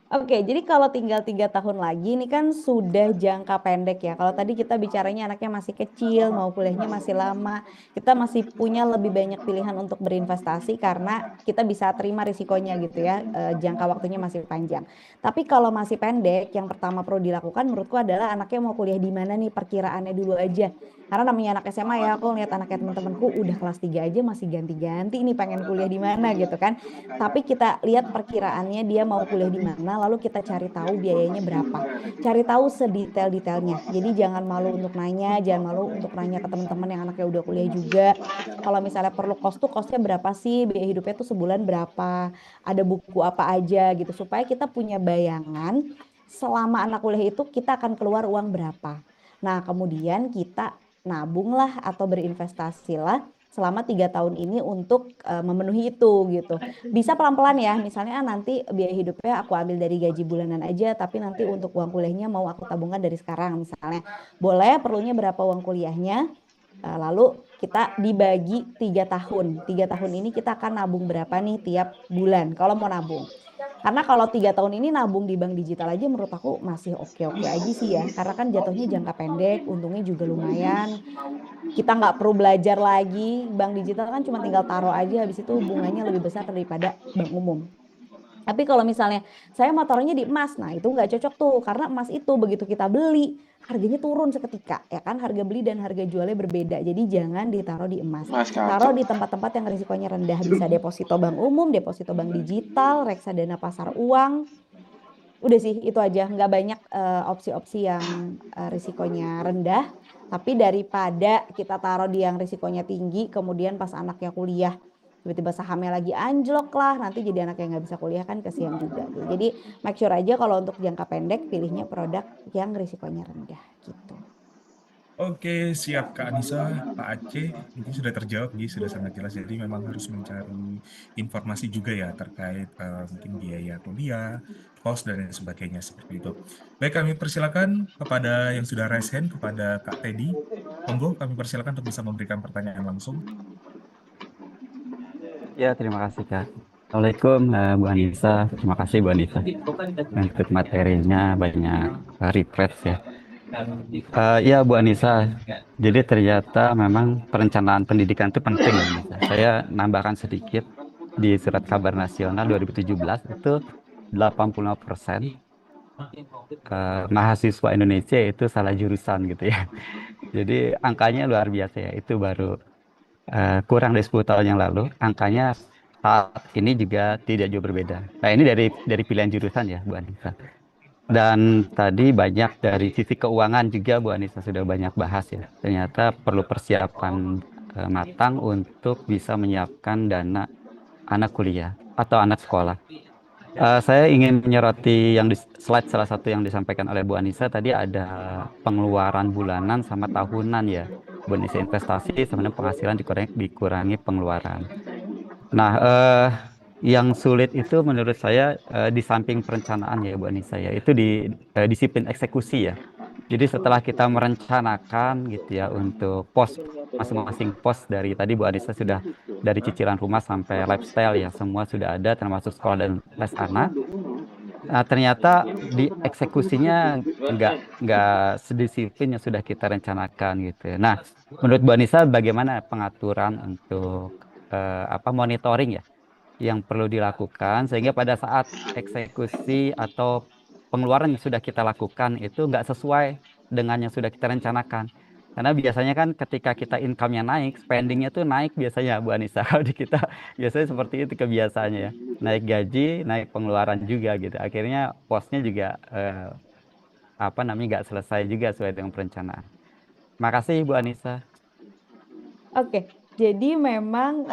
Oke, jadi kalau tinggal 3 tahun lagi ini kan sudah jangka pendek ya. Kalau tadi kita bicaranya anaknya masih kecil, mau kuliahnya masih lama, kita masih punya lebih banyak pilihan untuk berinvestasi karena kita bisa terima risikonya gitu ya, jangka waktunya masih panjang. Tapi kalau masih pendek, yang pertama perlu dilakukan menurutku adalah anaknya mau kuliah di mana nih, perkiraannya dulu aja. Karena namanya anak SMA ya, aku lihat anaknya teman-temanku udah kelas 3 aja masih ganti-ganti ini pengen kuliah di mana gitu kan. Tapi kita lihat perkiraannya dia mau kuliah di mana, lalu kita cari tahu biayanya berapa. Cari tahu sedetail-detailnya. Jadi jangan malu untuk nanya, jangan malu untuk nanya ke teman-teman yang anaknya udah kuliah juga. Kalau misalnya perlu kos tuh kosnya berapa sih, biaya hidupnya tuh sebulan berapa, ada buku apa aja gitu. Supaya kita punya bayangan selama anak kuliah itu kita akan keluar uang berapa. Nah kemudian kita nabunglah atau berinvestasilah selama 3 tahun ini untuk memenuhi itu gitu. Bisa pelan-pelan ya, misalnya nanti biaya hidupnya aku ambil dari gaji bulanan aja, tapi nanti untuk uang kuliahnya mau aku tabungkan dari sekarang misalnya. Boleh, perlunya berapa uang kuliahnya, lalu kita dibagi 3 tahun. 3 tahun ini kita akan nabung berapa nih tiap bulan kalau mau nabung. Karena kalau 3 tahun ini nabung di bank digital aja menurut aku masih oke-oke aja sih ya. Karena kan jatuhnya jangka pendek, untungnya juga lumayan. Kita nggak perlu belajar lagi. Bank digital kan cuma tinggal taruh aja, habis itu bunganya lebih besar daripada bank umum. Tapi kalau misalnya saya mau taruhnya di emas, nah itu nggak cocok tuh. Karena emas itu begitu kita beli, harganya turun seketika. Ya kan, harga beli dan harga jualnya berbeda. Jadi jangan ditaruh di emas. Taruh di tempat-tempat yang risikonya rendah. Bisa deposito bank umum, deposito bank digital, reksadana pasar uang. Udah sih, itu aja. Nggak banyak opsi-opsi yang risikonya rendah. Tapi daripada kita taruh di yang risikonya tinggi, kemudian pas anaknya kuliah, tiba-tiba sahamnya lagi anjlok lah, nanti jadi anak yang nggak bisa kuliah kan kasihan juga gitu. Jadi make sure aja kalau untuk jangka pendek pilihnya produk yang risikonya rendah gitu. Oke, siap Kak Anissa, Pak Aceh, ini sudah terjawab, jadi sudah sangat jelas. Jadi memang harus mencari informasi juga ya terkait mungkin biaya kuliah, kos dan lain sebagainya seperti itu. Baik, kami persilakan kepada yang sudah raise hand, kepada Kak Teddy. Monggo, kami persilakan untuk bisa memberikan pertanyaan langsung. Ya, terima kasih Kak. Assalamualaikum Bu Anissa. Terima kasih Bu Anissa untuk materinya banyak refresh ya. Ya Bu Anissa, jadi ternyata memang perencanaan pendidikan itu penting Bu Anissa. Saya nambahkan sedikit di Surat Kabar Nasional 2017 itu 85% mahasiswa Indonesia itu salah jurusan gitu ya. Jadi angkanya luar biasa ya. Itu baru kurang dari 10 tahun yang lalu, angkanya saat ini juga tidak jauh berbeda. Nah, ini dari pilihan jurusan ya, Bu Anissa. Dan tadi banyak dari sisi keuangan juga Bu Anissa sudah banyak bahas ya. Ternyata perlu persiapan matang untuk bisa menyiapkan dana anak kuliah atau anak sekolah. Saya ingin menyoroti yang di slide salah satu yang disampaikan oleh Bu Anissa tadi ada pengeluaran bulanan sama tahunan ya. Bu Anissa investasi sebenarnya penghasilan dikurangi pengeluaran. Nah, yang sulit itu menurut saya di samping perencanaan ya Bu Anissa ya, itu di disiplin eksekusi ya. Jadi setelah kita merencanakan gitu ya untuk masing-masing pos dari tadi Bu Anissa sudah dari cicilan rumah sampai lifestyle ya semua sudah ada termasuk sekolah dan les anak. Nah, ternyata di eksekusinya nggak sedisiplin yang sudah kita rencanakan gitu. Nah, menurut Bu Anissa bagaimana pengaturan untuk monitoring ya yang perlu dilakukan sehingga pada saat eksekusi atau pengeluaran yang sudah kita lakukan itu nggak sesuai dengan yang sudah kita rencanakan. Karena biasanya kan ketika kita income-nya naik, spending-nya tuh naik biasanya Bu Anissa. Kalau di kita biasanya seperti itu kebiasaannya ya. Naik gaji, naik pengeluaran juga gitu. Akhirnya posnya juga nggak selesai juga sesuai dengan perencanaan. Makasih Bu Anissa. Oke, jadi memang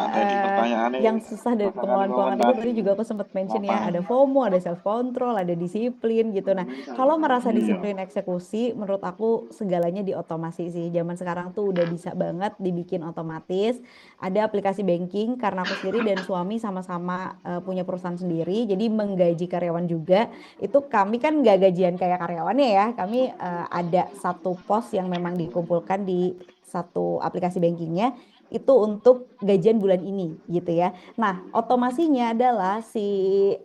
yang susah dari pengelolaan keuangan itu tadi juga aku sempat mention ya, ada FOMO, ada self control, ada disiplin gitu. Nah, kalau merasa disiplin eksekusi, menurut aku segalanya diotomasi sih. Zaman sekarang tuh udah bisa banget dibikin otomatis. Ada aplikasi banking karena aku sendiri dan suami sama-sama punya perusahaan sendiri, jadi menggaji karyawan juga. Itu kami kan nggak gajian kayak karyawannya ya. Kami ada satu pos yang memang dikumpulkan di satu aplikasi bankingnya itu untuk gajian bulan ini gitu ya. Nah, otomasinya adalah si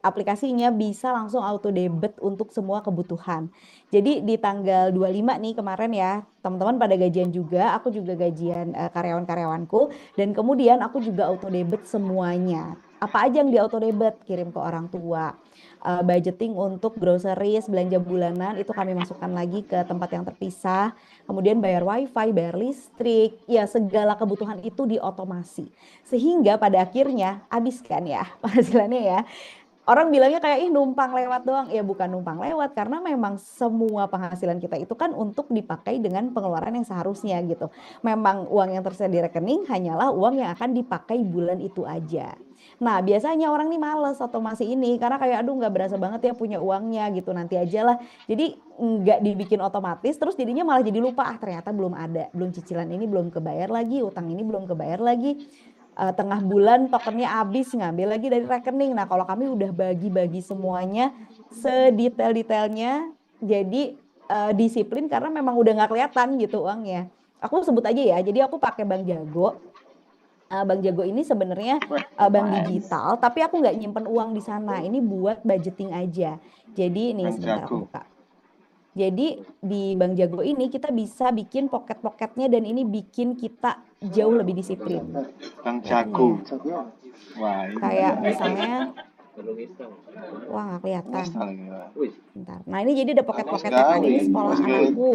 aplikasinya bisa langsung auto debit untuk semua kebutuhan. Jadi di tanggal 25 nih kemarin ya, teman-teman pada gajian juga, aku juga gajian karyawan-karyawanku dan kemudian aku juga auto debit semuanya. Apa aja yang di auto debit, kirim ke orang tua. Budgeting untuk groceries, belanja bulanan itu kami masukkan lagi ke tempat yang terpisah. Kemudian bayar wifi, bayar listrik, ya segala kebutuhan itu diotomasi. Sehingga pada akhirnya habis kan ya penghasilannya ya. Orang bilangnya kayak ih numpang lewat doang. Ya bukan numpang lewat karena memang semua penghasilan kita itu kan untuk dipakai dengan pengeluaran yang seharusnya gitu. Memang uang yang tersedia di rekening hanyalah uang yang akan dipakai bulan itu aja. Nah, biasanya orang nih males otomasi ini karena kayak aduh nggak berasa banget ya punya uangnya gitu nanti aja lah. Jadi nggak dibikin otomatis terus jadinya malah jadi lupa ternyata belum ada, belum cicilan ini belum kebayar lagi, utang ini belum kebayar lagi. Tengah bulan tokennya habis ngambil lagi dari rekening. Nah, kalau kami udah bagi-bagi semuanya sedetail-detailnya jadi disiplin karena memang udah nggak kelihatan gitu uangnya. Aku sebut aja ya. Jadi aku pakai Bank Jago. Bank Jago ini sebenarnya bank digital, tapi aku nggak nyimpen uang di sana. Ini buat budgeting aja. Jadi ini sebentar aku buka. Jadi di Bank Jago ini kita bisa bikin pocket-pocketnya dan ini bikin kita jauh lebih disiplin. Bank Jago. Wah, kayak misalnya, wah nggak kelihatan. Bentar. Nah ini jadi ada pocket-pocketnya kan. Ini sekolah anakku.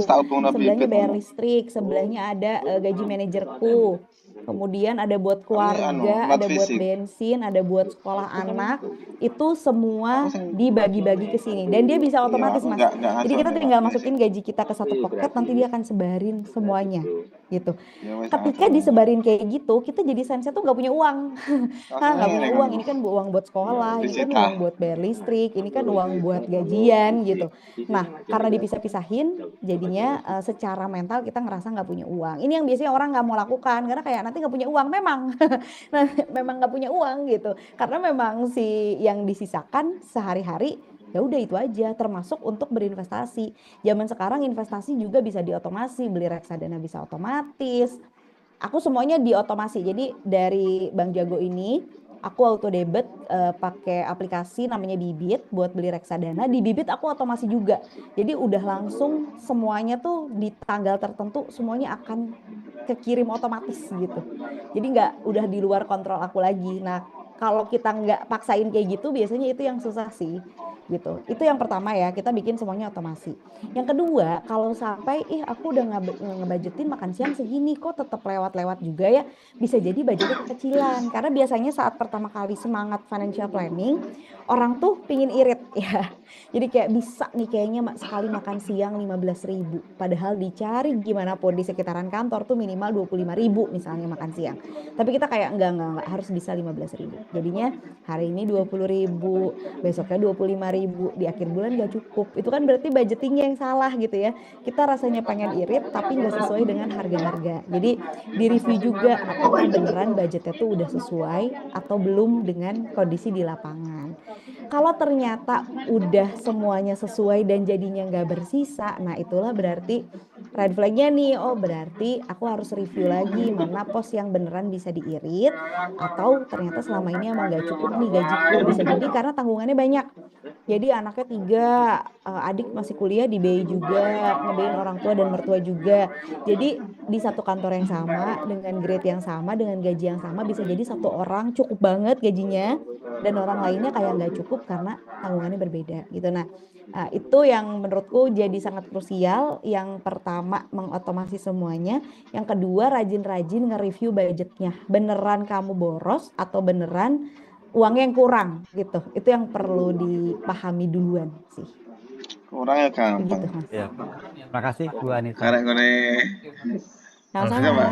Sebelahnya bayar listrik. Sebelahnya ada gaji manajerku. Kemudian ada buat keluarga, ada buat bensin, ada buat sekolah anak. Itu semua dibagi-bagi ke sini. Dan dia bisa otomatis, Mas. Jadi kita tinggal masukin gaji kita ke satu pocket, nanti dia akan sebarin semuanya. Gitu. Ketika disebarin kayak gitu, kita jadi sense tuh nggak punya uang. Nggak punya uang. Ini kan uang buat sekolah, ini kan uang buat bayar listrik, ini kan uang buat gajian gitu. Nah, karena dipisah-pisahin, jadinya secara mental kita ngerasa nggak punya uang. Ini yang biasanya orang nggak mau lakukan karena kayak nanti nggak punya uang. Memang, memang nggak punya uang gitu. Karena memang si yang disisakan sehari-hari ya udah itu aja, termasuk untuk berinvestasi. Zaman sekarang investasi juga bisa diotomasi, beli reksadana bisa otomatis. Aku semuanya diotomasi. Jadi dari Bank Jago ini aku auto debit pakai aplikasi namanya Bibit buat beli reksadana. Di Bibit aku otomasi juga. Jadi udah langsung semuanya tuh di tanggal tertentu semuanya akan kekirim otomatis gitu. Jadi udah di luar kontrol aku lagi. Nah, kalau kita nggak paksain kayak gitu biasanya itu yang susah sih gitu. Itu yang pertama ya, kita bikin semuanya otomasi. Yang kedua, kalau sampai aku udah ngebudgetin makan siang segini kok tetap lewat-lewat juga ya, bisa jadi budgetnya kekecilan. Karena biasanya saat pertama kali semangat financial planning, orang tuh pingin irit ya. Jadi kayak bisa nih kayaknya sekali makan siang 15.000. Padahal dicari gimana pun di sekitaran kantor tuh minimal 25.000 misalnya makan siang. Tapi kita kayak enggak harus bisa 15.000. Jadinya hari ini 20.000, besoknya 25.000, di akhir bulan gak cukup. Itu kan berarti budgetingnya yang salah gitu ya. Kita rasanya pengen irit tapi gak sesuai dengan harga-harga. Jadi di review juga apakah beneran budgetnya tuh udah sesuai atau belum dengan kondisi di lapangan. Kalau ternyata udah semuanya sesuai dan jadinya gak bersisa, nah itulah berarti red flagnya nih, oh berarti aku harus review lagi mana pos yang beneran bisa diirit atau ternyata selama ini emang gak cukup nih gajiku. Bisa jadi karena tanggungannya banyak. Jadi anaknya 3, adik masih kuliah di BI juga, ngebiayain orang tua dan mertua juga. Jadi di satu kantor yang sama, dengan grade yang sama, dengan gaji yang sama, bisa jadi satu orang cukup banget gajinya dan orang lainnya kayak nggak cukup karena tanggungannya berbeda gitu. Nah, itu yang menurutku jadi sangat krusial. Yang pertama mengotomasi semuanya, yang kedua rajin-rajin nge-review budgetnya. Beneran kamu boros atau beneran uangnya yang kurang gitu. Itu yang perlu dipahami duluan sih. Kurangnya gampang. Begitu, Mas. Ya. Terima kasih Bu Anissa. Karek-kone. Sama-sama.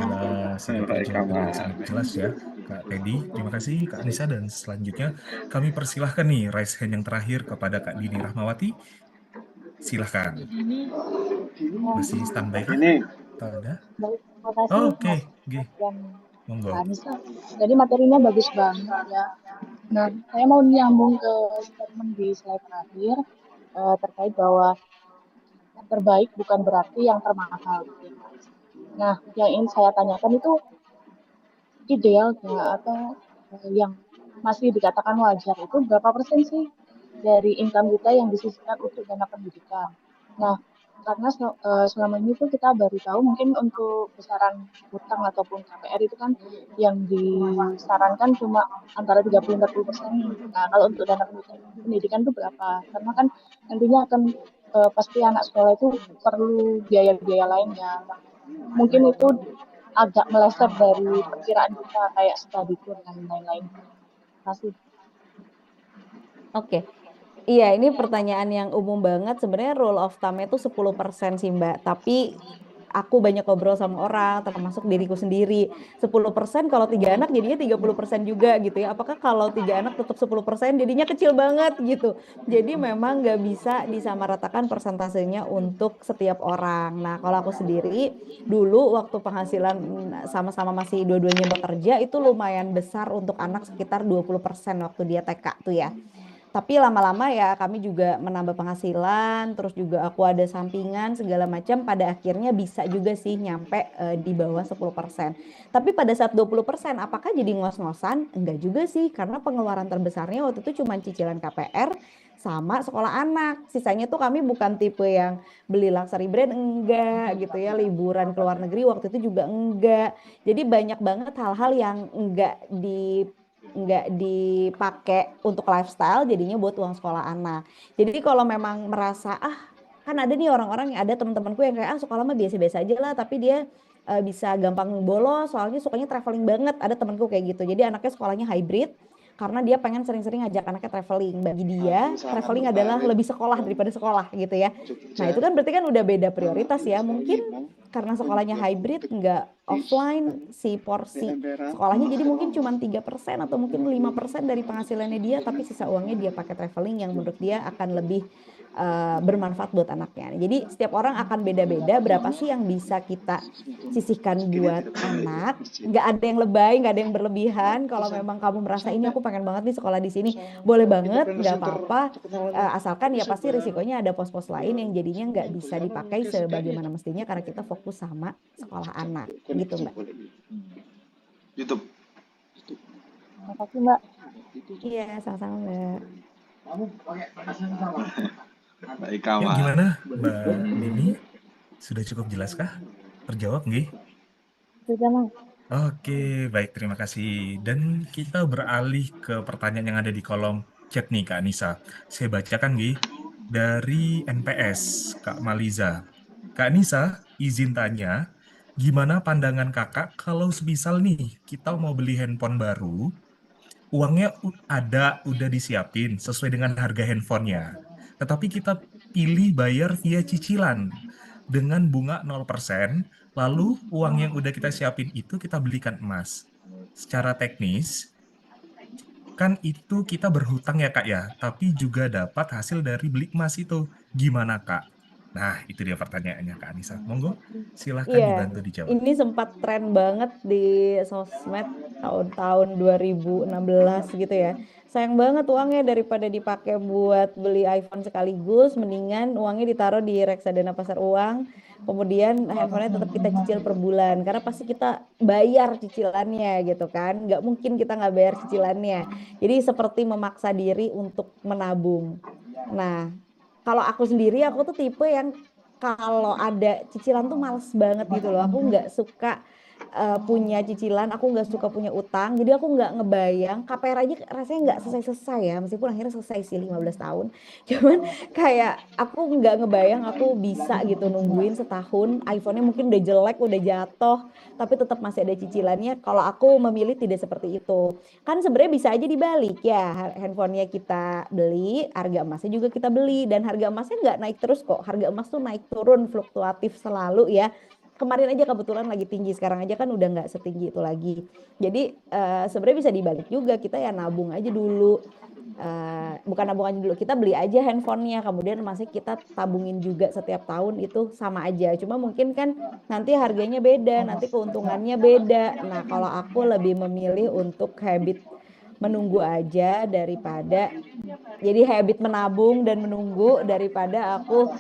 Sedikit jawab dengan sangat jelas ya Kak Teddy. Terima kasih Kak Anissa, dan selanjutnya kami persilahkan nih raise hand yang terakhir kepada Kak Dini Rahmawati. Silahkan. Masih standby kah? Ada? Oke. Monggo. Jadi materinya bagus banget ya. Nah, saya mau nyambung ke statement di slide terakhir terkait bahwa yang terbaik bukan berarti yang termahal. Nah, yang ingin saya tanyakan itu ideal ya, atau yang masih dikatakan wajar itu berapa persen sih dari income kita yang disisihkan untuk dana pendidikan. Nah, karena selama ini tuh kita baru tahu mungkin untuk besaran utang ataupun KPR itu kan yang disarankan cuma antara 30-40%. Nah, kalau untuk dana pendidikan itu berapa? Karena kan nantinya akan pasti anak sekolah itu perlu biaya-biaya lainnya. Mungkin itu agak meleset dari perkiraan kita kayak study tour dan lain-lain. Terima kasih. Oke. Iya, ini pertanyaan yang umum banget. Sebenarnya rule of thumb itu 10% sih, Mbak. Tapi aku banyak ngobrol sama orang, termasuk diriku sendiri. 10% kalau 3 anak jadinya 30% juga gitu ya. Apakah kalau 3 anak tetap 10% jadinya kecil banget gitu. Jadi memang nggak bisa disamaratakan persentasenya untuk setiap orang. Nah, kalau aku sendiri dulu waktu penghasilan sama-sama masih dua-duanya bekerja itu lumayan besar untuk anak sekitar 20% waktu dia TK tuh ya. Tapi lama-lama ya kami juga menambah penghasilan, terus juga aku ada sampingan segala macam, pada akhirnya bisa juga sih nyampe di bawah 10%. Tapi pada saat 20%, apakah jadi ngos-ngosan? Enggak juga sih, karena pengeluaran terbesarnya waktu itu cuma cicilan KPR sama sekolah anak. Sisanya tuh kami bukan tipe yang beli luxury brand, enggak gitu ya, liburan ke luar negeri waktu itu juga enggak. Jadi banyak banget hal-hal yang nggak dipakai untuk lifestyle, jadinya buat uang sekolah anak. Jadi kalau memang merasa kan ada nih orang-orang, yang ada teman-temanku yang kayak sekolah mah biasa-biasa aja lah, tapi dia bisa gampang bolos soalnya sukanya traveling banget. Ada temanku kayak gitu, jadi anaknya sekolahnya hybrid karena dia pengen sering-sering ngajak anaknya traveling. Bagi dia traveling adalah lebih sekolah daripada sekolah gitu ya. Nah itu kan berarti kan udah beda prioritas ya. Mungkin karena sekolahnya hybrid nggak offline, si porsi sekolahnya jadi mungkin cuma 3% atau mungkin 5% dari penghasilannya dia, tapi sisa uangnya dia pakai traveling yang menurut dia akan lebih bermanfaat buat anaknya. Jadi setiap orang akan beda-beda berapa sih yang bisa kita sisihkan buat anak. Nggak ada yang lebay, nggak ada yang berlebihan. Kalau memang kamu merasa ini aku pengen banget nih sekolah di sini, boleh banget, nggak apa-apa. Asalkan ya pasti risikonya ada pos-pos lain yang jadinya nggak bisa dipakai sebagaimana mestinya karena kita fokus sama sekolah anak gitu, Mbak. YouTube. Terima kasih, Mbak. Iya, sama-sama, Mbak. Baik Ya, kawan. gimana Mbak Nini? Sudah cukup jelaskah? Terjawab nggih? Sudah, Mas. Oke, baik, terima kasih. Dan kita beralih ke pertanyaan yang ada di kolom chat nih, Kak Anissa. Saya bacakan, Gi, dari NPS, Kak Maliza. Kak Anissa, izin tanya, gimana pandangan kakak kalau semisal nih, kita mau beli handphone baru, uangnya udah disiapin sesuai dengan harga handphonenya. Tetapi kita pilih bayar via cicilan dengan bunga 0%, lalu uang yang udah kita siapin itu kita belikan emas. Secara teknis, kan itu kita berhutang ya Kak ya, tapi juga dapat hasil dari beli emas itu. Gimana Kak? Nah, itu dia pertanyaannya Kak Anissa. Monggo, silahkan Iya, dibantu dijawab. ini sempat tren banget di sosmed tahun-tahun 2016 gitu ya. Sayang banget uangnya, daripada dipakai buat beli iPhone sekaligus, mendingan uangnya ditaruh di reksadana pasar uang. Kemudian handphonenya tetap kita cicil per bulan, karena pasti kita bayar cicilannya gitu kan. Nggak mungkin kita nggak bayar cicilannya. Jadi seperti memaksa diri untuk menabung. Nah, kalau aku sendiri, aku tuh tipe yang kalau ada cicilan tuh males banget gitu loh. Aku nggak suka punya cicilan, aku nggak suka punya utang. Jadi aku nggak ngebayang, KPR aja rasanya nggak selesai-selesai ya. Meskipun akhirnya selesai sih 15 tahun. Cuman kayak aku nggak ngebayang aku bisa gitu nungguin setahun. iPhone-nya mungkin udah jelek, udah jatuh, tapi tetap masih ada cicilannya. Kalau aku memilih tidak seperti itu. Kan sebenarnya bisa aja dibalik ya, handphonenya kita beli, harga emasnya juga kita beli, dan harga emasnya nggak naik terus kok. Harga emas tuh naik turun fluktuatif selalu ya. Kemarin aja kebetulan lagi tinggi, sekarang aja kan udah nggak setinggi itu lagi. Jadi sebenarnya bisa dibalik juga, kita ya nabung aja dulu. Bukan nabung aja dulu, kita beli aja handphonenya, kemudian masih kita tabungin juga setiap tahun, itu sama aja. Cuma mungkin kan nanti harganya beda, nanti keuntungannya beda. Nah, kalau aku lebih memilih untuk habit menunggu aja daripada jadi habit menabung dan menunggu daripada aku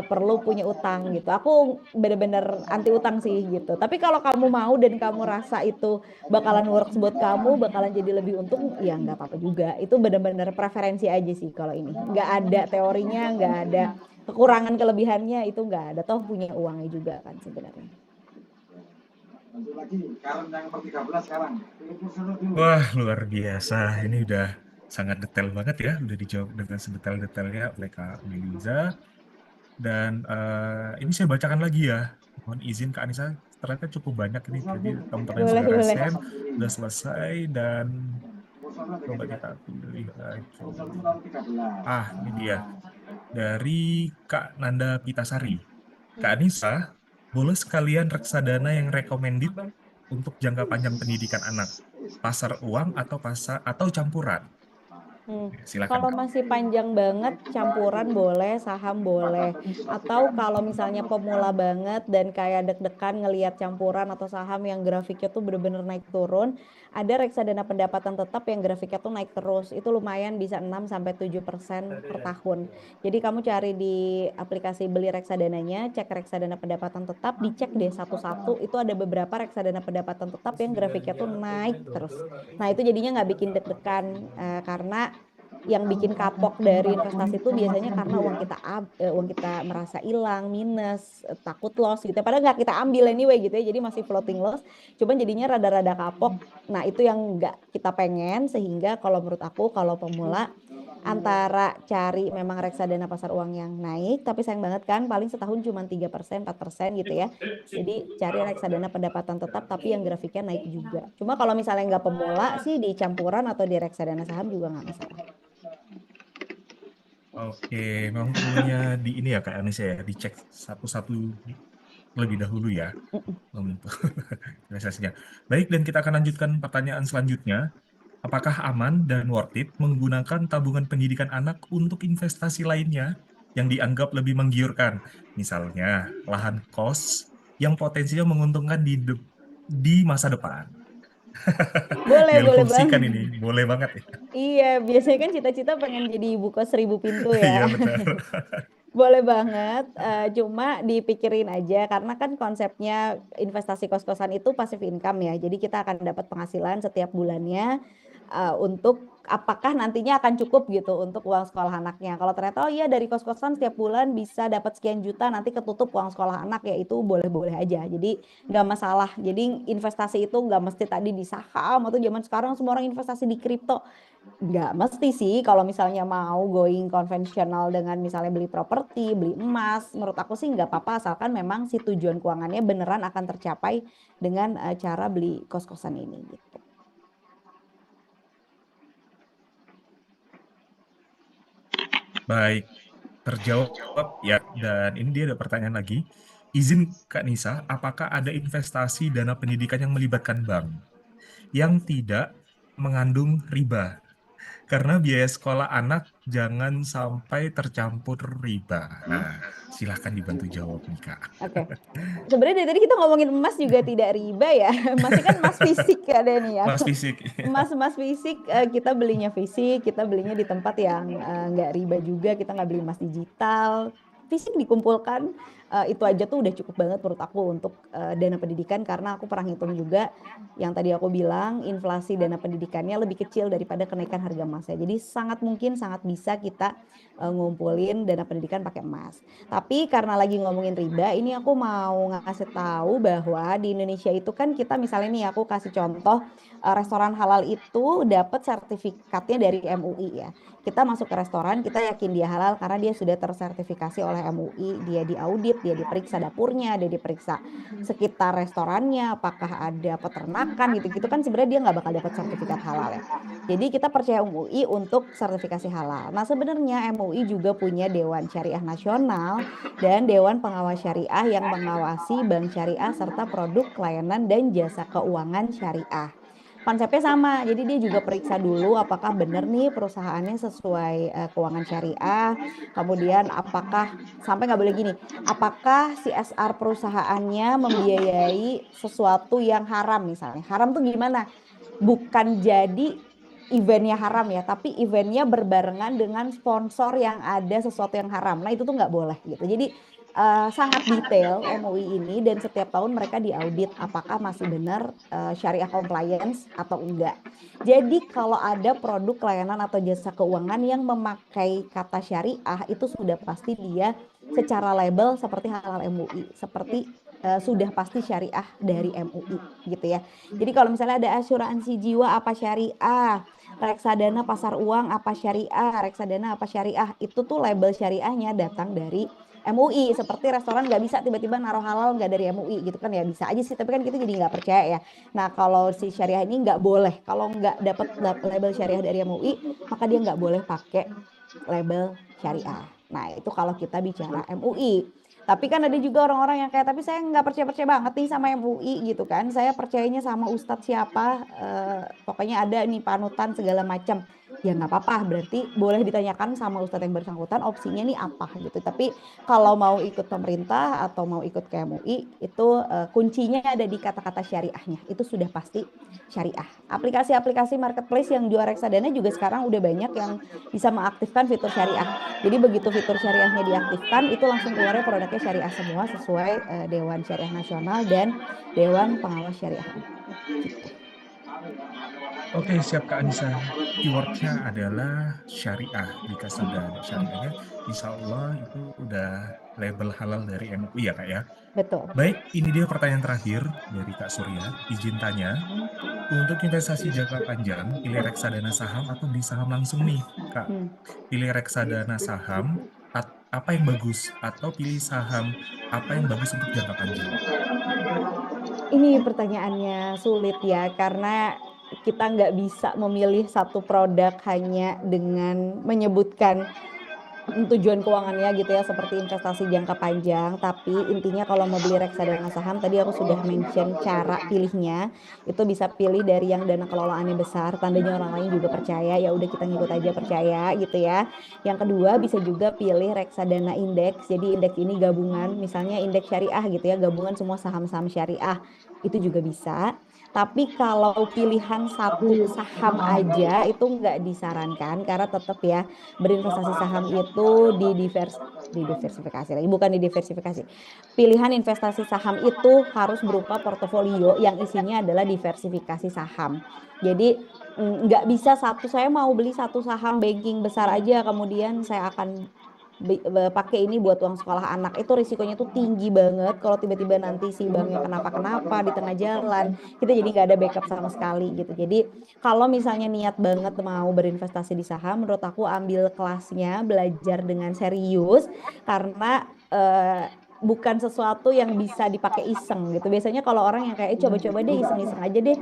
perlu punya utang gitu. Aku bener-bener anti utang sih gitu. Tapi kalau kamu mau dan kamu rasa itu bakalan works buat kamu, bakalan jadi lebih untung, ya nggak apa-apa juga. Itu bener-bener preferensi aja sih kalau ini. Nggak ada teorinya, nggak ada kekurangan kelebihannya, itu nggak ada. Toh punya uangnya juga kan sebenarnya. Wah, luar biasa. Ini udah sangat detail banget ya. Udah dijawab dengan sedetail-detailnya oleh Kak Miliza. Dan ini saya bacakan lagi ya. Mohon izin Kak Anissa, ternyata cukup banyak ini. Jadi teman-teman Boleh, sudah boleh. resen, sudah selesai. Dan Coba kita pilih lagi. Ini dia. Dari Kak Nanda Pitasari. Kak Anissa, boleh sekalian reksadana yang recommended untuk jangka panjang pendidikan anak? Pasar uang atau campuran? Silakan Kalau Kak. masih panjang banget, campuran boleh, saham boleh. Atau kalau misalnya pemula banget dan kayak deg-degan ngelihat campuran atau saham yang grafiknya tuh bener-bener naik turun, ada reksadana pendapatan tetap yang grafiknya tuh naik terus. Itu lumayan bisa 6-7% per tahun. Jadi kamu cari di aplikasi beli reksadananya, cek reksadana pendapatan tetap, dicek deh satu-satu. Itu ada beberapa reksadana pendapatan tetap yang grafiknya tuh naik terus. Nah itu jadinya nggak bikin deg-degan karena yang bikin kapok dari investasi itu biasanya karena uang kita merasa hilang, minus, takut loss gitu. Padahal nggak kita ambil anyway gitu ya, jadi masih floating loss. Cuman jadinya rada-rada kapok. Nah itu yang nggak kita pengen, sehingga kalau menurut aku kalau pemula antara cari memang reksadana pasar uang yang naik, tapi sayang banget kan paling setahun cuma 3%, 4% gitu ya. Jadi cari reksadana pendapatan tetap tapi yang grafiknya naik juga. Cuma kalau misalnya nggak pemula sih di campuran atau di reksadana saham juga nggak masalah. Oke, memang perlunya di ini ya Kak Anissa ya, dicek satu-satu lebih dahulu ya untuk investasinya. Baik, dan kita akan lanjutkan pertanyaan selanjutnya. Apakah aman dan worth it menggunakan tabungan pendidikan anak untuk investasi lainnya yang dianggap lebih menggiurkan? Misalnya, lahan kos yang potensinya menguntungkan di masa depan. Boleh Dialih banget. fungsikan ini, boleh banget ya. Iya, biasanya kan cita-cita pengen jadi ibu kos 1000 pintu Iya ya. benar. Boleh banget, cuma dipikirin aja karena kan konsepnya investasi kos-kosan itu passive income ya. Jadi kita akan dapat penghasilan setiap bulannya untuk apakah nantinya akan cukup gitu untuk uang sekolah anaknya. Kalau ternyata oh iya dari kos-kosan setiap bulan bisa dapat sekian juta nanti ketutup uang sekolah anak ya itu boleh-boleh aja. Jadi nggak masalah. Jadi investasi itu nggak mesti tadi di saham atau zaman sekarang semua orang investasi di kripto. Nggak mesti sih kalau misalnya mau going konvensional dengan misalnya beli properti, beli emas, menurut aku sih nggak apa-apa asalkan memang si tujuan keuangannya beneran akan tercapai dengan cara beli kos-kosan ini gitu. Baik, terjawab ya. Dan ini dia ada pertanyaan lagi. Izin Kak Nisa, apakah ada investasi dana pendidikan yang melibatkan bank yang tidak mengandung riba? Karena biaya sekolah anak jangan sampai tercampur riba. Nah, silahkan dibantu jawab nih Kak. Oke. Sebenarnya dari tadi kita ngomongin emas juga tidak riba ya. Masih kan emas fisik ya Denny ya. Mas fisik. Emas fisik kita belinya fisik, kita belinya di tempat yang nggak riba juga, kita nggak beli emas digital. Fisik dikumpulkan itu aja tuh udah cukup banget menurut aku untuk dana pendidikan karena aku pernah hitung juga yang tadi aku bilang inflasi dana pendidikannya lebih kecil daripada kenaikan harga emasnya. Jadi sangat mungkin sangat bisa kita ngumpulin dana pendidikan pakai emas. Tapi karena lagi ngomongin riba, ini aku mau ngasih tahu bahwa di Indonesia itu kan kita misalnya nih aku kasih contoh restoran halal itu dapat sertifikatnya dari MUI ya. Kita masuk ke restoran, kita yakin dia halal karena dia sudah tersertifikasi oleh MUI, dia diaudit, dia diperiksa dapurnya, dia diperiksa sekitar restorannya, apakah ada peternakan gitu-gitu kan sebenarnya dia nggak bakal dapat sertifikat halal ya. Jadi kita percaya MUI untuk sertifikasi halal. Nah sebenarnya MUI juga punya Dewan Syariah Nasional dan Dewan Pengawas Syariah yang mengawasi bank syariah serta produk layanan dan jasa keuangan syariah. Konsepnya sama, jadi dia juga periksa dulu apakah benar nih perusahaannya sesuai keuangan syariah, kemudian apakah, sampai nggak boleh gini, apakah CSR perusahaannya membiayai sesuatu yang haram misalnya. Haram tuh gimana? Bukan jadi eventnya haram ya, tapi eventnya berbarengan dengan sponsor yang ada sesuatu yang haram. Nah itu tuh nggak boleh gitu. Jadi sangat detail MUI ini dan setiap tahun mereka diaudit apakah masih benar syariah compliance atau enggak. Jadi kalau ada produk layanan atau jasa keuangan yang memakai kata syariah itu sudah pasti dia secara label seperti halal MUI, seperti sudah pasti syariah dari MUI gitu ya. Jadi kalau misalnya ada asuransi jiwa apa syariah, reksadana pasar uang apa syariah, reksadana apa syariah, itu tuh label syariahnya datang dari MUI, seperti restoran nggak bisa tiba-tiba naruh halal nggak dari MUI gitu kan ya, bisa aja sih, tapi kan kita jadi nggak percaya ya. Nah kalau si syariah ini nggak boleh, kalau nggak dapat label syariah dari MUI maka dia nggak boleh pakai label syariah. Nah itu kalau kita bicara MUI. Tapi kan ada juga orang-orang yang kayak, tapi saya nggak percaya-percaya banget nih sama MUI gitu kan. Saya percayanya sama ustadz siapa, pokoknya ada nih panutan segala macam. Ya nggak apa-apa, berarti boleh ditanyakan sama ustadz yang bersangkutan opsinya nih apa gitu. Tapi kalau mau ikut pemerintah atau mau ikut ke MUI, itu kuncinya ada di kata-kata syariahnya. Itu sudah pasti syariah. Aplikasi-aplikasi marketplace yang jual reksadana juga sekarang udah banyak yang bisa mengaktifkan fitur syariah. Jadi begitu fitur syariahnya diaktifkan, itu langsung keluarnya produknya syariah semua sesuai Dewan Syariah Nasional dan Dewan Pengawas Syariah. Gitu. Oke, siap Kak Anissa. Keywordnya adalah syariah. Jika sudah ada syariahnya, insya Allah itu udah label halal dari MUI ya Kak ya. Betul. Baik, ini dia pertanyaan terakhir dari Kak Surya. Izin tanya, untuk investasi jangka panjang, pilih reksadana saham atau beli saham langsung nih Kak? Pilih reksadana saham, apa yang bagus? Atau pilih saham, apa yang bagus untuk jangka panjang? Ini pertanyaannya sulit ya, karena kita nggak bisa memilih satu produk hanya dengan menyebutkan tujuan keuangannya gitu ya, seperti investasi jangka panjang. Tapi intinya kalau mau beli reksadana saham, tadi aku sudah mention cara pilihnya. Itu bisa pilih dari yang dana kelolaannya besar, tandanya orang lain juga percaya, ya udah kita ngikut aja percaya gitu ya. Yang kedua bisa juga pilih reksadana indeks. Jadi indeks ini gabungan, misalnya indeks syariah gitu ya, gabungan semua saham-saham syariah. Itu juga bisa. Tapi kalau pilihan satu saham aja itu nggak disarankan, karena tetap ya berinvestasi saham itu didiversifikasi lagi, bukan didiversifikasi. Pilihan investasi saham itu harus berupa portofolio yang isinya adalah diversifikasi saham. Jadi nggak bisa saya mau beli satu saham banking besar aja, kemudian saya akan pakai ini buat uang sekolah anak. Itu risikonya tuh tinggi banget kalau tiba-tiba nanti si banknya kenapa-kenapa di tengah jalan, kita jadi nggak ada backup sama sekali gitu. Jadi kalau misalnya niat banget mau berinvestasi di saham, menurut aku ambil kelasnya, belajar dengan serius, karena bukan sesuatu yang bisa dipakai iseng gitu. Biasanya kalau orang yang kayak coba-coba deh, iseng-iseng aja deh,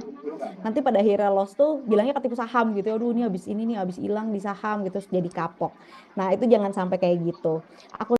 nanti pada akhirnya loss tuh bilangnya ketipu saham gitu. Aduh ini habis hilang di saham gitu, terus jadi kapok. Nah itu jangan sampai kayak gitu. Aku